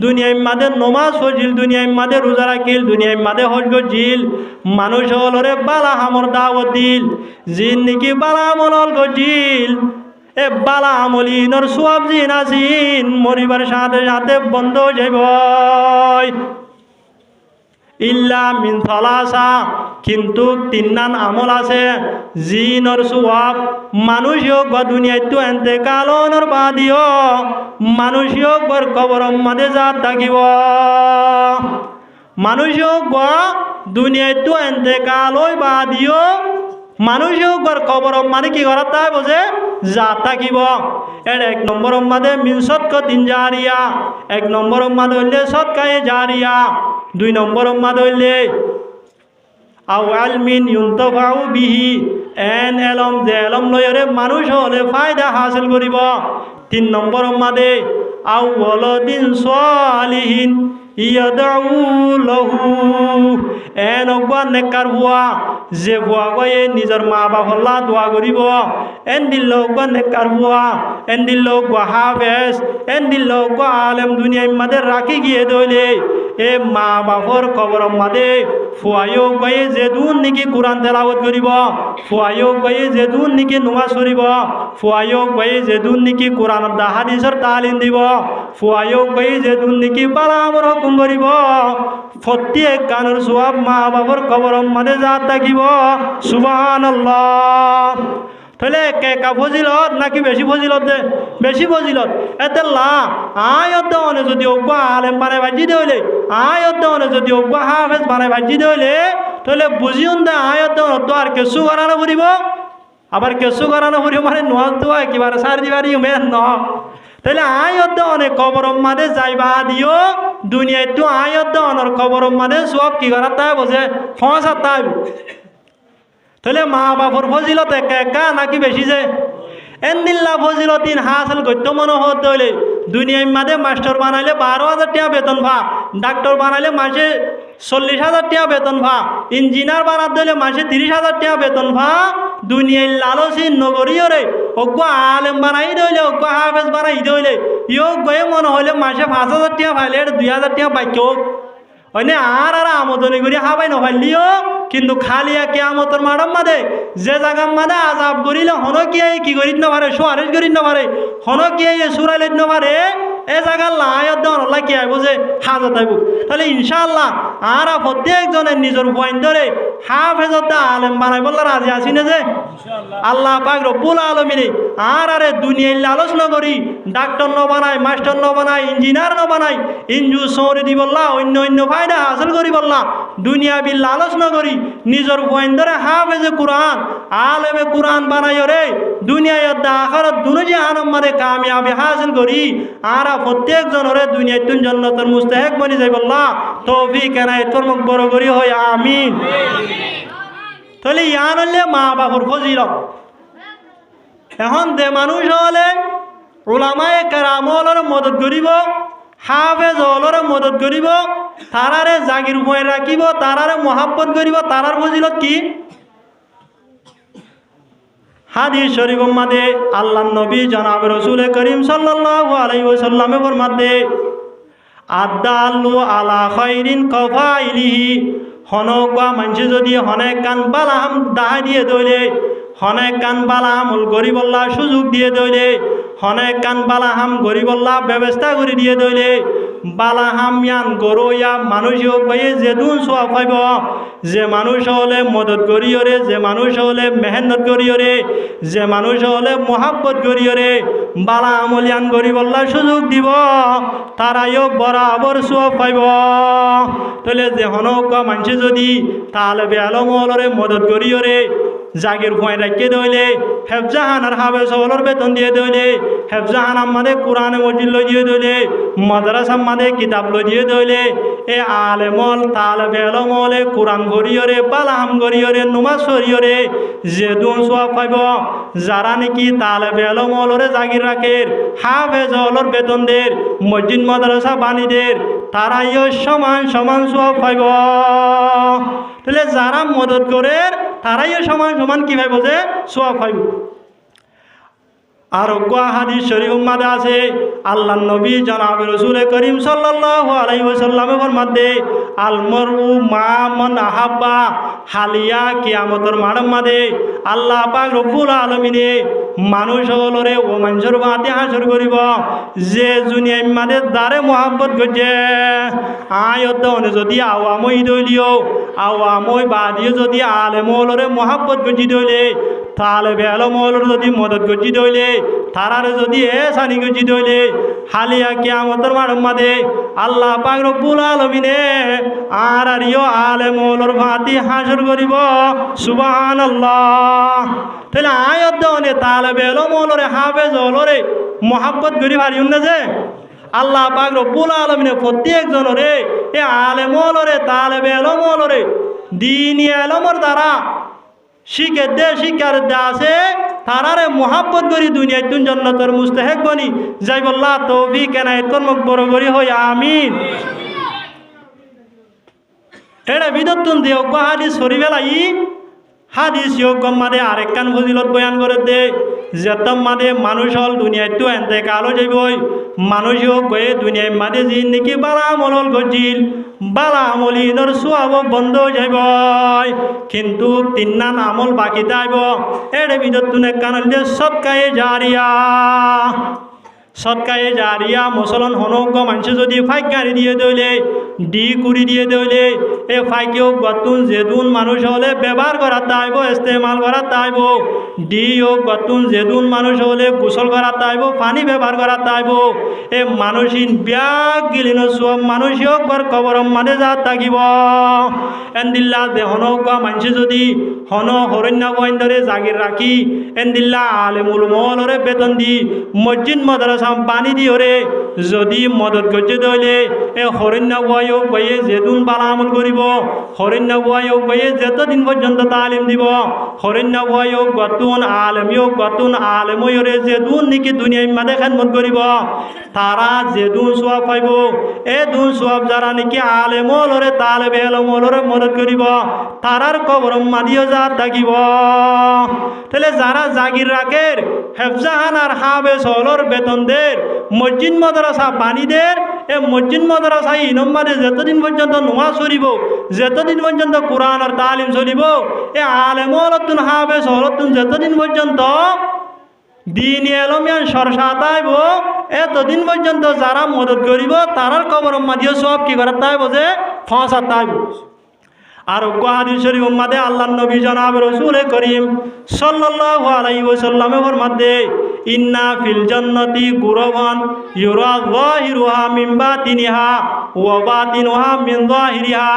দুনিয়ার মাঝে নমাজ ফজিল, দুনিয়ার মাঝে রোজা রাখিল, দুনিয়ার মাঝে হজ গজিল, মানুষ হলরে বালা হামর দাওয়াত দিল, জিন্দগি বালা মলল গজিল এ বালা আমলিনর সওয়াব জিন আসিন মরিবার সাথে সাথে বন্ধ হয়ে যাইব। ইল্লা মিন সালাসা, কিন্তু তিননান আমল আছে জিনর সওয়াব মানুষ হোক বা দুনিয়ায় তো এতেকালর বাদিও মানুষ হোক বর কবর মাঝে যাত থাকিব। মানুষ হোক বা দুনিয়ায় তো এতেকাল বাদিও মানুষ হোক বর কবর মানে কি করা তাই বোঝে যা থাকিব। এর এক নম্বর মাঝে মিন সদকাতিন জারিয়া, এক নম্বর মাঝে হইলে সদকায়ে জারিয়া, দুই নম্বর মাঝে হইলে আও আলমিন ইউনতাফাউ বিহি এন এলম যে এলম লয়রে মানুষ হলে ফায়দা হাসিল করিব। তিন নম্বর মাঝে আও ওয়ালাদিন সালিহিন ইয়াদউ লাহু এন অগুয়া নেককার ভুয়া যে ভুয়া গয়ে নিজের মা বাপল্লা দোয়া করিব এন দিল অগুয়া নেককার ভুয়া এন দিল অগুয়া হাফেজ এন দিল অগুয়া আলেম দুনিয়া মাদের রাখি গিয়ে দইলে এ মা বাপর কবর মাদে ফুয়াইও গয়ে যে দুন নাকি কোরআন তেলাওয়াত করিব ফুয়াইও গয়ে যে দুন নাকি নামাজ পড়িব ফুয়াইও গয়ে যে দুন নাকি কোরআন দা হাদিসের তালিম দিব ফুয়াইও গয়ে যে দুন নাকি বালা আমর হুকুম করিব প্রত্যেক কানের সওয়াব মা বাপর কবর মাদে যা থাকিব সুবহানাল্লাহ। তাহলে কা ফজিলত নাকি বেশি ফজিলত দে বেশি ফজিলত এতে লা আয়ত অনে যদি অজ্ঞা আলেম বানাই বাজি দইলে আয়ত অনে যদি অজ্ঞা হাফেজ বানাই বাজি দইলে তাহলে বুঝিউন দে আয়ত তো আর কেসু করানো ফুরিব আবার কেসু করানো ফুরিব মানে নোয়াজ তো একেবারে সার দিবারি মেন ন তাহলে আয়ত অনে কবর মাদে যাইবা দিও দুনিয়ায় তো আয়ত অনর কবর মাদে সব কি করা তাই বসে ফসা তাই তাহলে মা বাপর ফজিলত একা একা নাকি বেশি যে এন্দিল্লা ফজিলতিন হাসিল করতে মনে হতে হইলে দুনিয়ার মাঝে মাস্টার বানাইলে 12,000 টাকা বেতন ভা ডাক্তার বানাইলে মাসে 40,000 টাকা বেতন ভা ইঞ্জিনিয়ার বানাতে হলে মাসে 30,000 টাকা বেতন ভা দুনিয়ার লালসী নগরীয় রে অজ্ঞ আলেম বানাই দইলে অজ্ঞ হাফেজ বানাই দইলে ইয়োগ গয়ে মনে হইলে মাসে 5,000 টাকা পাইলে 2,000 টাকা বাক্য অনে আর আমদনি করি হাবাই নফাইলিও কিন্তু খালিয়া কিয়ামতের মাডম মাদে যে জায়গা মাদে আজাব করিলে হন কি করিত না পারে সোয়ারেজ করিত না পারে হন কি সুরাইলিত না পারে এ জায়গা লায়ত দেওয়ার হল্লা কি আইব যে হাজত আইব তাহলে ইনশাআল্লাহ আর প্রত্যেকজনের নিজের পয়েন্ট ধরে হাফেজত আলেম বানাই বললে রাজি আছি না যে আল্লাহ পাক রব্বুল আলমিনে আর আরে দুনিয়ায় লালচ নগরী ডাক্তার ন বানাই মাস্টার ন বানাই ইঞ্জিনিয়ার ন বানাই ইঞ্জু সৌরি দি বললা অন্য অন্য ফায়দা হাসিল করি বললা দুনিয়া বিল লালচ নগরী নিজের পয়েন্ট ধরে হাফেজে কোরআন আলেমে কোরআন বানাই রে দুনিয়ায় আখারত দুনিয়া আনম মাদে কামিয়াবি হাসিল করি আর প্রত্যেক জনরে দুনিয়ায় তুন জান্নাতের মুস্তাহিক বনি যাই বললা তৌফিক এনায়েত ফরমাক বড় করি হয় আমিন। তাহলে ইয়ান হলে মা বাপর ফজিলত এখন দে মানুষ হলে উলামায়ে কেরাম হলরে মদত করিব হাফেজ হলরে মদত করিব তারারে জাগির উপরে রাখিব তারারে মহাব্বত করিব তারার ফজিলত কি হাদিস শরীফ মাদে আল্লাহ নবী জনাব রসুল করিম সাল্লাল্লাহু আলাইহি ওয়াসাল্লামে ফরমাতে আদাল্লু আলা খাইরিন কাফাইলিহি হনকা মানুষ যদি হনেক কান বালাম দাহাই দিয়ে দইলে হনেক কান বালাম গরিবল্লা সুযোগ দিয়ে দইলে হনেক কান বালাহাম গরিবল্লা ব্যবস্থা করে দিয়ে দইলে বালাহাম ইয়ান গরইয়া মানুষ গিয়ে যেদুন সোয়া পাইব যে মানুষ হলে মদত করিয়রে যে মানুষ হলে মেহনত করিয়রে যে মানুষ হলে মহাব্বত করিয়রে বালা আমলিয়ান গরিবল্লা সুযোগ দিব তারাইও বরাবর সোয়া পাইব। তাহলে যে হনকা মানুষ যদি তাহলে বেআলম হলরে মদত করিয়রে জাগির ভয় রাখিয়ে দইলে হেফজাহান আর হাফেজ হলর বেতন দিয়ে দইলে হেফজাহান আমাদের কোরআনে মসজিদ লই দিয়ে দইলে মাদ্রাসা আমাদের কিতাব লই দিয়ে দইলে এ আলেমল তালেবে আলমলে কোরআন গড়িয়রে বালাহাম গড়িয়রে নুমাজ সরিয়রে যে দুন সোয়াব পাইব যারা নাকি তালেবে আলমলরে জাগির রাখের হাফেজ হলর বেতন দের মসজিদ মাদ্রাসা বাণীদের তারাইও সমান সমান সোয়াব পাইব। তাহলে যারা মদত করে তারাইও সমান সমান কি ভাইব যে সোয়াব পাইব। আর হাদিস শরীফ মাদে আছে আল্লাহ নবী জনাব রসুল করিম সাল্লাল্লাহু আলাইহি ওয়াসাল্লামে ফরমাতে আল মারউ মা মান আহাব্বা হালিয়া কিয়ামতের মাঠের মাদে আল্লাহ পাক রব্বুল আলামিনে মানুষ হলরে ও মানুষের বাতে হাসর করিব যে দুনিয়ার মাদে দারে মোহাব্বত করছে আয়ত যদি আওয়ামই দইলিও আওয়ামই বাদিও যদি আলেম হলরে মোহাব্বত করছি দইলে তাহলে বেআলম হলর যদি মদত করছি দইলে তারারে যদি সানি করছি দইলে হালিয়া কিয়ামতের মাঠের মাদে আল্লাহ পাক রব্বুল আলামিনে আর আরিও আলেম হলর বাতি হাসর করিব সুবহানাল্লাহ। তাহলে আয়ত দনে তাহলে বেআলম হলরে হাফেজ হলরে মোহাব্বত করি পারিউন না যে আল্লাহ পাক রব্বুল আলামিনে প্রত্যেক জনরে এ আলেম হলরে তালেবে আলম হলরে দ্বীনি আলমর দ্বারা শিখে দে শিক্ষার দে আছে তারারে মোহাব্বত করি দুনিয়ায় তুন জান্নাতের মুস্তাহিক বনি যাই বল্লা তৌফিক এনায়েত কর্মক বড় করি হই আমিন। এটা বিদত্তুন দিয়ে হাদিস সরি বেলাই হাদিস ইয়গম মাদে আরেকখান ফজিলত বয়ান করে দে যেতম মাদে মানুষ হল দুনিয়ায় তো এনতে কালো যাইবই মানুষ হোক গয়ে দুনিয়ায় মাদে জিন নাকি বালা আমল হল গজিল বালা আমল ইনর সুয়াব বন্ধ যাইব কিন্তু তিন্নান আমল বাকি যাইব এড়ে বিদত্তুন একখান যে সৎকায়ে জারিয়া সৎকায়ে জারিয়া মুসলন হনজ্ঞ মানুষ যদি ফাইক গাড়ি দিয়ে দইলে ডি কুড়ি দিয়ে দইলে এ ফাইকেও গতুন যেদুন মানুষ হলে ব্যবহার করার তাইব ইস্তেমাল করার তাইব ডি ও গতুন যেদুন মানুষ হলে গোসল করার তাইব পানি ব্যবহার করার তাইব এ মানুষিন ব্যাগ গিলিন সব মানুষ হোক বার কবরম মাঝে যা থাকিব এন্দিল্লা যে হনজ্ঞ মানুষ যদি হন হরণ্য বইন্দরে জাগির রাখি এন্দিল্লা আলেমুল মহলরে বেতন দি মসজিদ মাদ্রাসা পানি দিওরে যদি মদত করছে দইলে এ হরণ্য বয়ও বয়ে যেদুন বালা আমল করিব হরণ্য বয়ও বয়ে যতদিন পর্যন্ত তালিম দিব হরণ্য বয়ও গতুন আলেমরে যেদুন নাকি দুনিয়ায় মাদে খেদমত করিব তারা যেদুন সোয়াব পাইব এ দুন সোয়াব যারা নাকি আলেমলরে তালেবে আলমলরে মদত করিব তারার কবরম মাদিও যা থাকিব তাহলে যারা জাগির রাখের হেফজাহান আর হাবে সলর বেতন দের মসজিদ মাদ্রাসা পানি দের এ মসজিদ মাদ্রাসা ইনম্বারে যতদিন পর্যন্ত নোয়া চলিব যতদিন পর্যন্ত কোরআন আর তালিম চলিব এ আলেমলতুন হাবে সলতুন যতদিন পর্যন্ত দিন এলমিয়ান সরসা তাইব এতদিন পর্যন্ত যারা মদত করিব তারার কবর মাদিও সব কি করার তাইব যে ফাঁসা তাইব আর হাদিস শরীফ মধ্যে আল্লাহর নবী জনাব রাসূল করিম সাল্লাল্লাহু আলাইহি ওয়াসাল্লামের মধ্যে ইন্না ফিল জান্নাতি গুরবান ইউরা যাহিরুহা মিন বাতিনিহা ওয়া বাতিনুহা মিন যাহিরিহা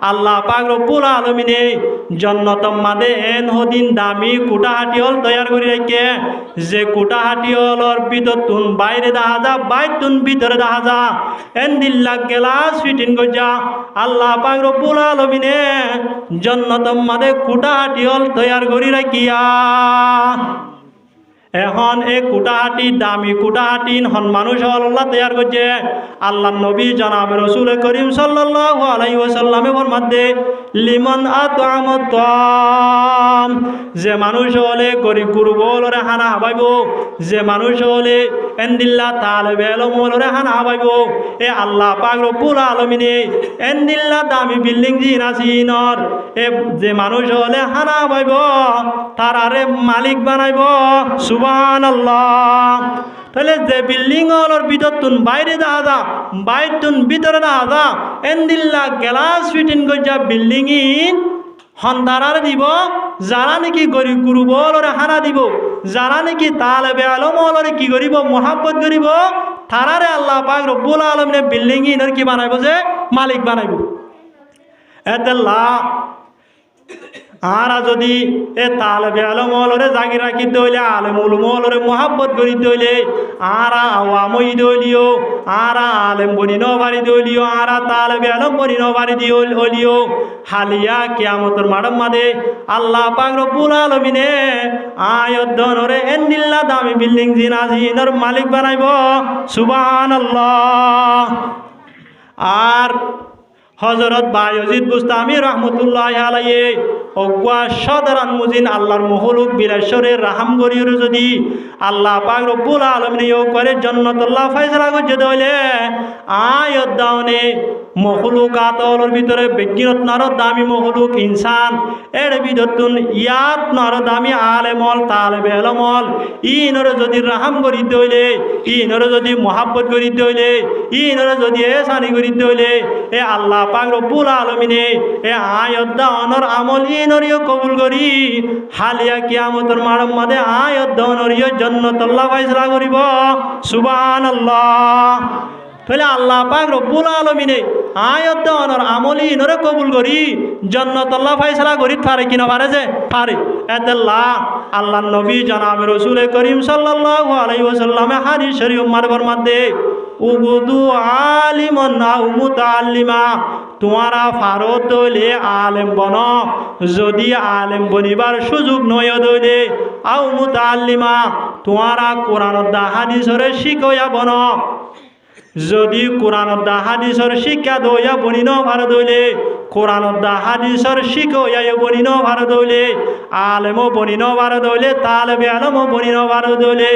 আল্লাহ পাক রব্বুল আলামিনে জান্নাতের মধ্যে এন হদিন দামি কুটাহাটিল তৈয়ার করে রাখে যে কুটাহাটিলর ভিতর তুন বাইরে দেখা যা বাইতুন ভিতরে দেখা যা এন দিল্লা গ্লাস ফিটিং গজা আল্লাহ পাক রব্বুল আলামিনে জান্নাতের মধ্যে কুটাহাটিল তৈয়ার করে রাখিয়া এখন এই কুটাহাটি দামি কুটাহাটি হন মানুষ আল্লাহ তৈয়ার করছে আল্লাহ নবী জনাব রাসূল করিম সাল্লাল্লাহু আলাইহি ওয়াসাল্লামের মধ্যে লিমান আতআমাত তাম যে মানুষ হলে গরিব গুরুবলরে হানা হাবাইব যে মানুষ হলে এন্দিল্লা তালেবে ইলমরে হানা হাবাইব এ আল্লাহ পাক রব্বুল আলামিনে এন্দিল্লা দামি বিল্ডিং জিনাসিনর এ যে মানুষ হলে হানা হাবাইব তারারে মালিক বানাইব সুবহানাল্লাহ তাহলে যে বিল্ডিং হলর ভিতর তুন বাইরে দেখা যা বাইর তুন ভিতরে দেখা যা এন্দিল্লা গ্লাস ফিটিং গজা বিল্ডিং ইন হন্দারার দিব যারা নাকি গরিব গুরুবলরে হানা দিব যারা নাকি তালেবে আলমলরে কি করিব মোহাব্বত করিব তারারে আল্লাহ পাক রব্বুল আলামিনে বিল্ডিং ইনর কি বানাইব যে মালিক বানাইব এতেল্লা আর যদি এ তালেবে আলমলরে জাগি রাখি দইলে আলেমুল মলরে মোহাব্বত করি দইলে আর আওয়ামই দইলিও আর আলেম বনি নবারি দইলিও আর তালেবে আলম বনি নবারি দিও হালিয়া কিয়ামতের মাঠের মাঝে আল্লাহ পাক রব্বুল আলামিনে আয়াত দনরে এন্দিল্লা দামি বিল্ডিং জিনাজিনর মালিক বানাইব সুবহানাল্লাহ আর হযরত বায়জিদ বুস্তামি রহমতুল্লাহ আলাইহি অগুয়া সাধারণ মুজিন আল্লাহর মহলুক বিলেশ্বরের রাহাম গরিয়র যদি আল্লাহ পাক রব্বুল আলামিন ইও করে জান্নাতুল্লাহ ফয়সালা করতে দইলে আয়াত দাওনে মখলুকাতর ভিতরে বিজ্ঞানত নারদ দামি মখলুক ইনসান এর বিদতুন ইয়াত নারদ দামি আলেমল তালেবে আলমল ইনরে যদি রাহাম করি দইলে ইনরে যদি মোহাব্বত করি দইলে ইনরে যদি এহসানি করি দইলে এ আল্লাহ পাক রব্বুল আলামিনে এ আয়াত দাওনের আমল ইনরিও কবুল করি হালিয়া কিয়ামতের মাঠের মাঝে আয়াত দাওনরিও জান্নাতুল্লাহ ফয়সালা করিব সুবহানাল্লাহ তাহলে আল্লাহ পাক রব্বুল আলামিনে আয়াত দাওনের আমল ইনরে কবুল করি জান্নাতুল্লাহ ফয়সালা করি পারে কিনা পারে যে পারে এতেল্লাহ আল্লাহর নবী জনাব রাসূল করিম সাল্লাল্লাহু আলাইহি ওয়াসাল্লামে হাদিস শরীফ মারবার মধ্যে উবুদু আলিমান আও মুতাআল্লিমা তোমারা ফারত হইলে আলেম বন যদি আলেম বনিবার সুযোগ নয় দইলে আও মুতাআল্লিমা তোমারা কোরআন দা হাদিসরে শিখয়া বন যদি কোরআনত দা হাদিসর শিক্ষা দইয়া বনিন ভারত হইলে কোরআনত দা হাদিসর শিখইয়া বনিন ভারত হইলে আলেমও বনিন ভারত হইলে তালেবে আলমও বনিন ভারত হইলে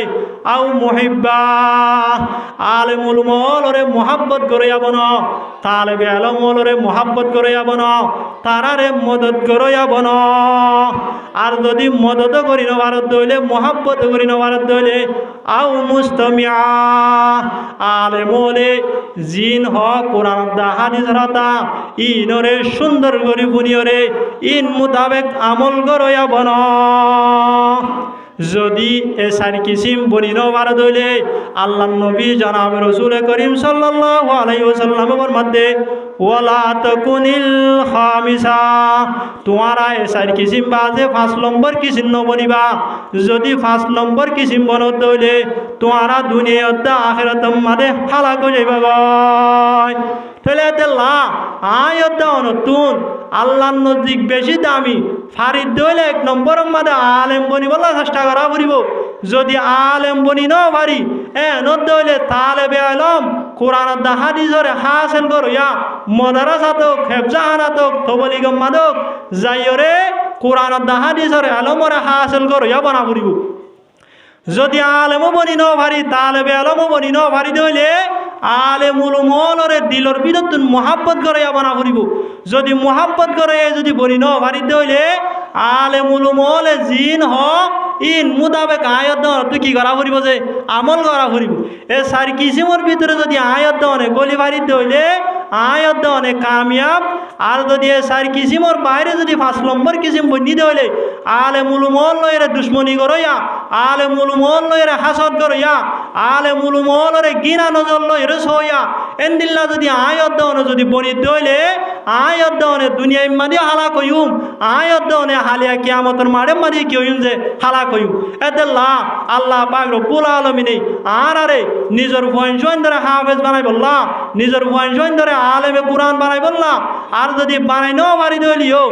আও মুহিব্বা আলেমুল মলরে মোহাব্বত করে যাবন তালেবে আলমলরে মোহাব্বত করে যাবন তারারে মদত করে যাবন আর যদি মদত করি ন ভারত হইলে মোহাব্বত করি ন ভারত হইলে আও মুস্তমিয়া আলেমলে জিন হ কোরআন দা হাদিস রাতা ইনরে সুন্দর করি বুনিয়রে ইন মুতাবেক আমল করয়া বন যদি এ সার কিসিম বনিন ভারত হইলে আল্লাহ নবী জনাব রসুল করিম সাল্লাল্লাহু আলাইহি ওয়াসাল্লামের মধ্যে ওয়ালা তাকুনিল খামিসা তোমারা এ সার কিসিম বাজে 5 নম্বর কিসিম ন বনিবা যদি 5 নম্বর কিসিম বনত হইলে তোমারা দুনিয়াত আখিরাত মাদে হালাক হয়ে যাইবা গয় তাহলে তেলা আয়াত নতুন আল্লাহর নজিক বেশি দামি ফারিদ দইলে 1 নম্বর মাদে আলেম বনিবলা চেষ্টা করা পড়িব যদি আলেম বনি ন পারি নদ দইলে তালেবে আলম কোরআন দা হাদিসরে হাসিল করিয়া মাদ্রাসাতক হেফজাহানাতক তবলিগম মাদক যাইরে কোরআন দা হাদিসরে আলমরে হাসিল করিয়া বনা পড়িব যদি আলেমও বনি ন পারি তালেবে আলমও বনি ন পারি দইলে আলেমুল মলরে দিলর ভিতর মোহাব্বত করে বনা ফুরিব যদি মোহাব্বত করে যদি বনি ন পারি দইলে আলেমুল মলে জিন হ ইন মুতাবেক আয়াত তুই কি করা ফুরিব যে আমল করা ফুরিব এ সারি কিসিমর ভিতরে যদি আয়াত দনে গলি বাড়ি দইলে আয়াত দনে কামিয়াব আর যদি এ সারি কিসিমর বাইরে যদি 5 নম্বর কিসিম বনি দইলে আলেমুল মল লয়রে দুশ্মনী করইয়া আলেমুল মল লয়রে হাসদ করইয়া আলেমুল মলরে গিনা নজর লয়রে সইয়া এন্দিল্লা যদি আয়াত দনে যদি বনি দইলে আয়াত দনে দুনিয়ায় মাদি হালাক হইম আয়াত দনে হালিয়া কিয়ামতের মাঠে মাদি কি হইম যে হালাক হইম এদেল্লা আল্লাহ পাক রব্বুল আলামিন আরে নিজের বংশন ধরে হাফেজ বানাই বললা নিজের বংশন ধরে আলেমে কুরআন বানাই বললা আর যদি বানাই ন পারি দইলিও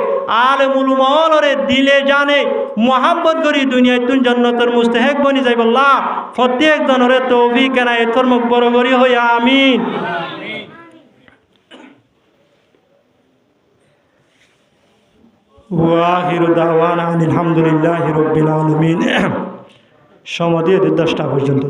আলেমুল মলরে দিলে জানে মোহাব্বত করি দুনিয়ায় তুন জান্নাতের মুস্তাহিক বনি যাই বললা প্রত্যেক জনরে তৌফিক এনায়েত ফরমাক বড় করি হইয়া আমিন ওয়াহিরু দাওয়ানা আলহামদুলিল্লাহি রাব্বিল আলামিন সমাধিয়ে 10টা পর্যন্ত।